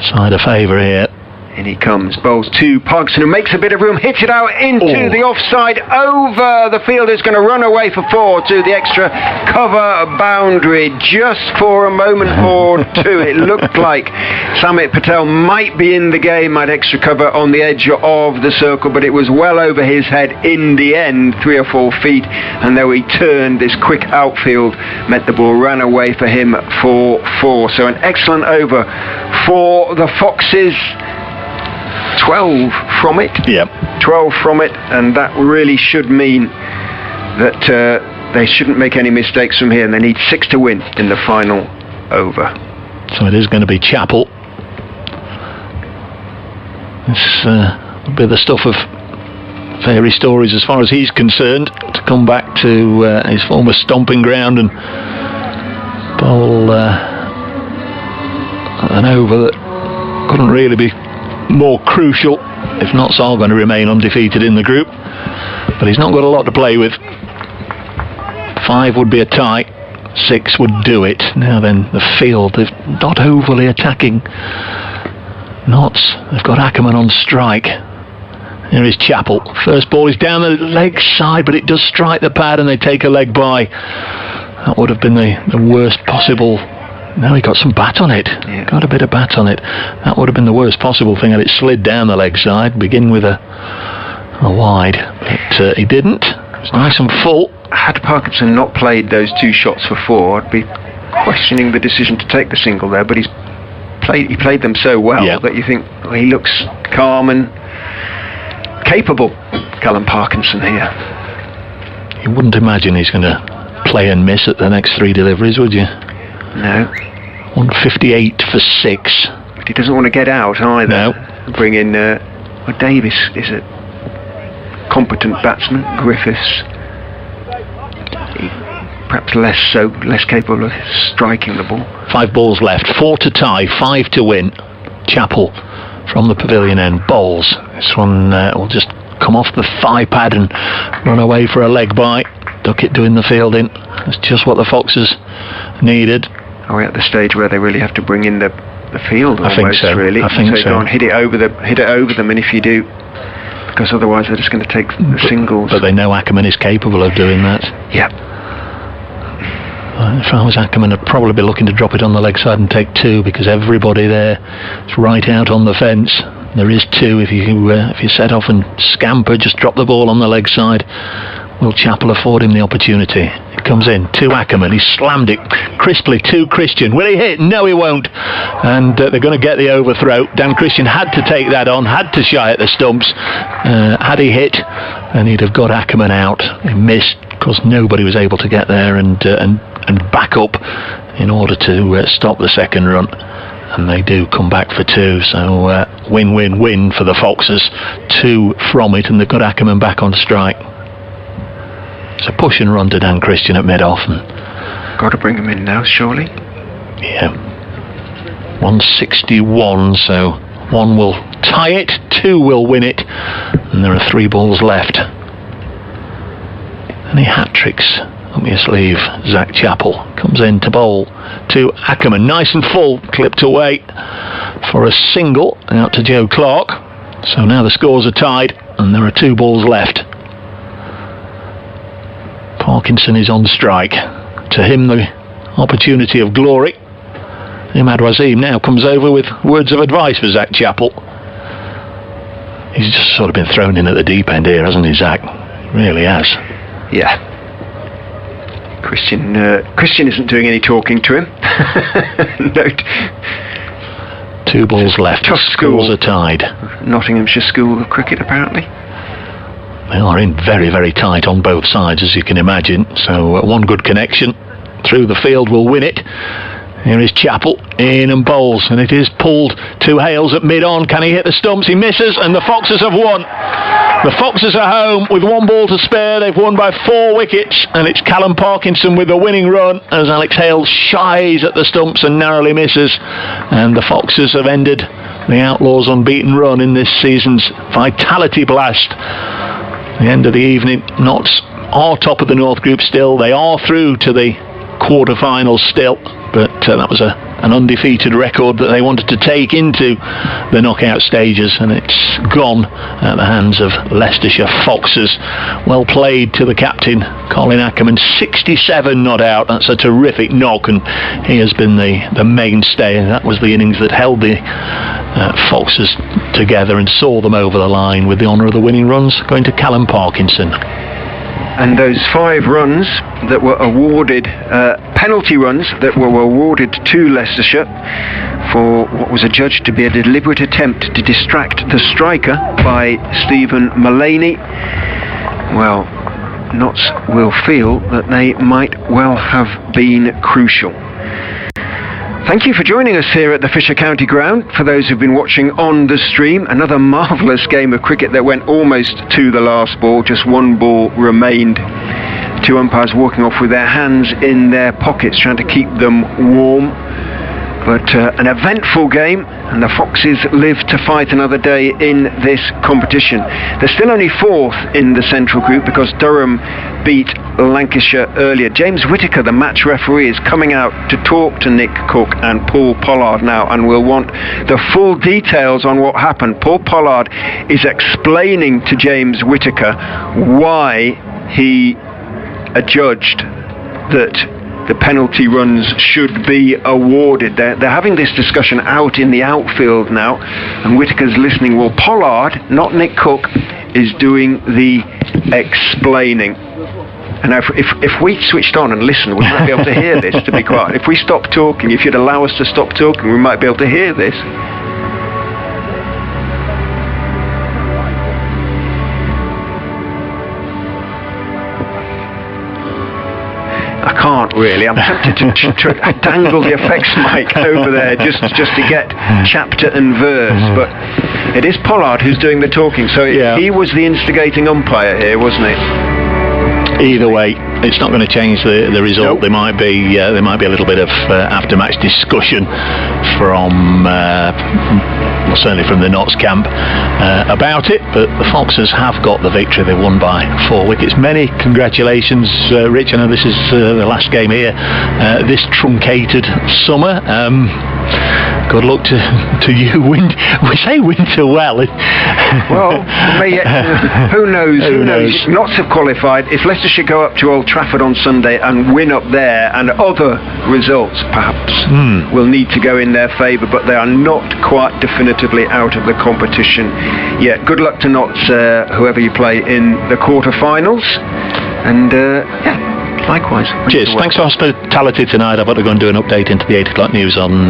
side a favour here? In he comes, bowls to Parkinson, who makes a bit of room, hits it out into the offside, over the fielder's going to run away for 4 to the extra cover boundary. Just for a moment or 2, it looked like Samit Patel might be in the game at extra cover on the edge of the circle, but it was well over his head in the end, 3 or 4 feet, and though he turned, this quick outfield meant the ball ran away for him for 4. So an excellent over for the Foxes. 12 from it. Yep. 12 from it, and that really should mean that they shouldn't make any mistakes from here, and they need 6 to win in the final over. So it is going to be Chappell. This will be the stuff of fairy stories as far as he's concerned, to come back to his former stomping ground and bowl an over that couldn't really be more crucial, if not all going to remain undefeated in the group. But he's not got a lot to play with. 5 would be a tie, 6 would do it. Now then, the field, they're not overly attacking Notts. They've got Ackerman on strike. Here is Chappell. First ball is down the leg side, but it does strike the pad and they take a leg by. That would have been the worst possible. No, he got some bat on it. Yeah. Got a bit of bat on it. That would have been the worst possible thing had it slid down the leg side, begin with a wide. But he didn't. It was nice and full. Had Parkinson not played those 2 shots for 4, I'd be questioning the decision to take the single there, but he played them so well that you think, well, he looks calm and capable, Callum Parkinson here. You wouldn't imagine he's going to play and miss at the next 3 deliveries, would you? No. 158 for 6. But he doesn't want to get out either. No. Bring in Davis is a competent batsman. Griffiths, perhaps less capable of striking the ball. 5 balls left, 4 to tie, 5 to win. Chappell from the pavilion end bowls. This one will just come off the thigh pad and run away for a leg by. Duckett doing the fielding. That's just what the Foxes needed. Are we at the stage where they really have to bring in the the field almost. I think so. Really. I think so. Go on, hit it over them, and if you do, because otherwise they're just going to take the singles. But they know Ackerman is capable of doing that. Yeah. If I was Ackerman, I'd probably be looking to drop it on the leg side and take 2, because everybody there is right out on the fence. There is 2. If you set off and scamper, just drop the ball on the leg side. Will Chappell afford him the opportunity? It comes in to Ackerman. He slammed it crisply to Christian. Will he hit? No, he won't. And they're going to get the overthrow. Dan Christian had to take that on, had to shy at the stumps. Had he hit, and he'd have got Ackerman out. He missed because nobody was able to get there and back up in order to stop the second run. And they do come back for 2, so win-win-win for the Foxes. 2 from it, and they've got Ackerman back on strike. It's a push and run to Dan Christian at mid-off. Got to bring him in now, surely. Yeah. 161, so 1 will tie it, 2 will win it, and there are 3 balls left. Any hat-tricks up your sleeve? Zach Chappell comes in to bowl to Ackerman, nice and full, clipped away for a single out to Joe Clark. So now the scores are tied, and there are 2 balls left. Parkinson is on strike. To him the opportunity of glory. Imad Wasim now comes over with words of advice for Zach Chappell. He's just sort of been thrown in at the deep end here, hasn't he, Zach? Really has. Yeah. Christian isn't doing any talking to him. No. 2 balls left. Tough Scores are tied. Nottinghamshire School of Cricket, apparently. They are in very, very tight on both sides, as you can imagine. So 1 good connection through the field will win it. Here is Chappell in and bowls, and it is pulled to Hales at mid-on. Can he hit the stumps? He misses, and the Foxes have won. The Foxes are home with 1 ball to spare. They've won by 4 wickets, and it's Callum Parkinson with the winning run as Alex Hales shies at the stumps and narrowly misses. And the Foxes have ended the Outlaws' unbeaten run in this season's Vitality Blast. The end of the evening, Notts are top of the North Group still. They are through to the quarter-finals still, but that was an undefeated record that they wanted to take into the knockout stages, and it's gone at the hands of Leicestershire Foxes. Well played to the captain, Colin Ackerman. 67 not out. That's a terrific knock, and he has been the mainstay, and that was the innings that held the Foxes together and saw them over the line, with the honour of the winning runs going to Callum Parkinson. And those 5 runs that were awarded, penalty runs that were awarded to Leicestershire for what was adjudged to be a deliberate attempt to distract the striker by Stephen Mullaney. Well, Notts will feel that they might well have been crucial. Thank you for joining us here at the Fisher County Ground. For those who've been watching on the stream, another marvellous game of cricket that went almost to the last ball. Just 1 ball remained. 2 umpires walking off with their hands in their pockets, trying to keep them warm. But an eventful game, and the Foxes live to fight another day in this competition. They're still only 4th in the Central Group because Durham beat Lancashire earlier. James Whittaker, the match referee, is coming out to talk to Nick Cook and Paul Pollard now, and we'll want the full details on what happened. Paul Pollard is explaining to James Whittaker why he adjudged that the penalty runs should be awarded. They're having this discussion out in the outfield now, and Whittaker's listening. Well, Pollard, not Nick Cook, is doing the explaining. And if we switched on and listened, we might be able to hear this, to be quiet. If we stop talking, if you'd allow us to stop talking, we might be able to hear this. I can't really. I'm tempted to dangle the effects mic over there just to get chapter and verse. But it is Pollard who's doing the talking. So he was the instigating umpire here, wasn't he? Either way, it's not going to change the result. Nope. There might be a little bit of after-match discussion from certainly from the Notts camp about it, but the Foxes have got the victory. They won by 4 wickets. Many congratulations, Rich. I know this is the last game here this truncated summer. Good luck to you. We say winter well. Well, who knows? Who knows? Lots have qualified. If Leicestershire go up to Old Trafford on Sunday and win up there, and other results perhaps will need to go in their favour, but they are not quite definitively out of the competition yet. Good luck to Notts, whoever you play in the quarter-finals. And likewise. Cheers. Thanks for hospitality tonight. I've got to go and do an update into the 8 o'clock news on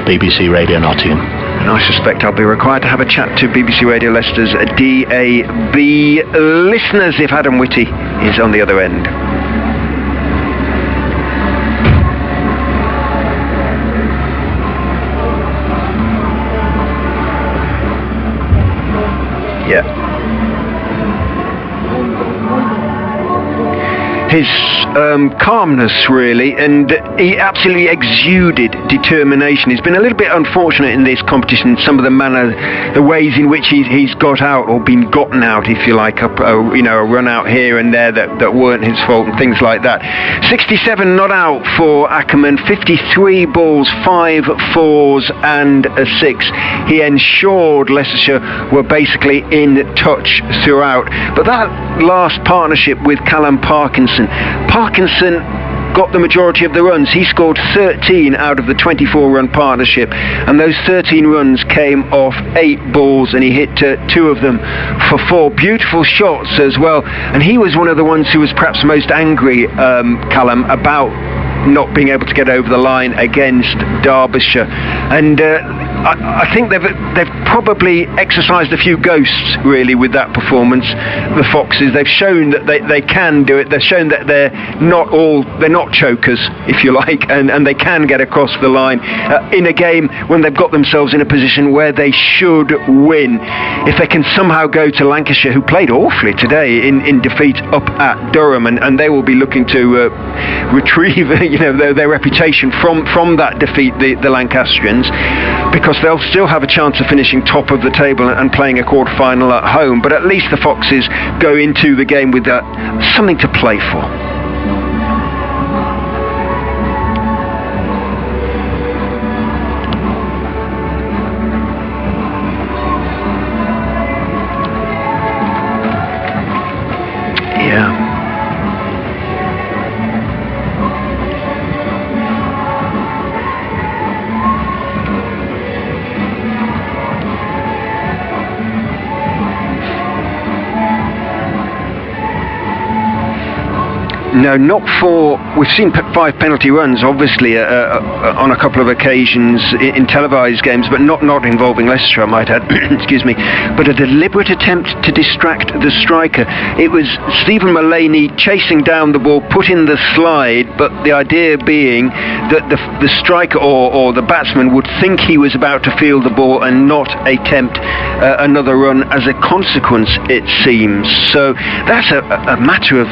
BBC Radio Nottingham. And I suspect I'll be required to have a chat to BBC Radio Leicester's DAB listeners if Adam Whitty is on the other end. Yeah. His calmness, really, and he absolutely exuded determination. He's been a little bit unfortunate in this competition, some of the ways in which he's got out, or been gotten out, if you like, a run out here and there that weren't his fault and things like that. 67 not out for Ackerman, 53 balls, 5 fours and a 6. He ensured Leicestershire were basically in touch throughout. But that last partnership with Callum Parkinson got the majority of the runs. He scored 13 out of the 24-run partnership, and those 13 runs came off 8 balls, and he hit 2 of them for 4. Beautiful shots as well, and he was one of the ones who was perhaps most angry, Callum, about not being able to get over the line against Derbyshire. And I think they've probably exercised a few ghosts, really, with that performance. The Foxes, they've shown that they can do it. They've shown that they're not chokers, if you like, and they can get across the line in a game when they've got themselves in a position where they should win. If they can somehow go to Lancashire, who played awfully today in defeat up at Durham, and they will be looking to retrieve their reputation from that defeat, the Lancastrians, because they'll still have a chance of finishing top of the table and playing a quarter-final at home. But at least the Foxes go into the game with something to play for. No, not for... We've seen 5 penalty runs, obviously, on a couple of occasions in televised games, but not involving Leicestershire, I might add. Excuse me. But a deliberate attempt to distract the striker. It was Stephen Mullaney chasing down the ball, put in the slide, but the idea being that the striker or the batsman would think he was about to field the ball and not attempt another run as a consequence, it seems. So that's a matter of...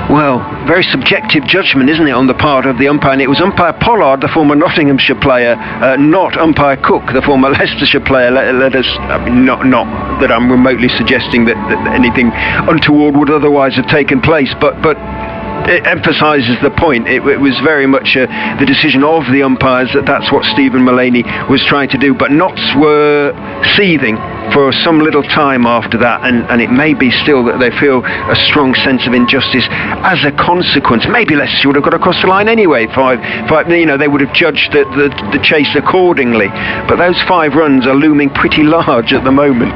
Well, very subjective judgment, isn't it, on the part of the umpire? And it was umpire Pollard, the former Nottinghamshire player, not umpire Cook, the former Leicestershire player. Let us, not that I'm remotely suggesting that anything untoward would otherwise have taken place, but it emphasises the point. It was very much the decision of the umpires that's what Stephen Mullaney was trying to do. But Notts were seething for some little time after that, and it may be still that they feel a strong sense of injustice as a consequence. Maybe Leicester would have got across the line anyway. They would have judged the chase accordingly. But those 5 runs are looming pretty large at the moment.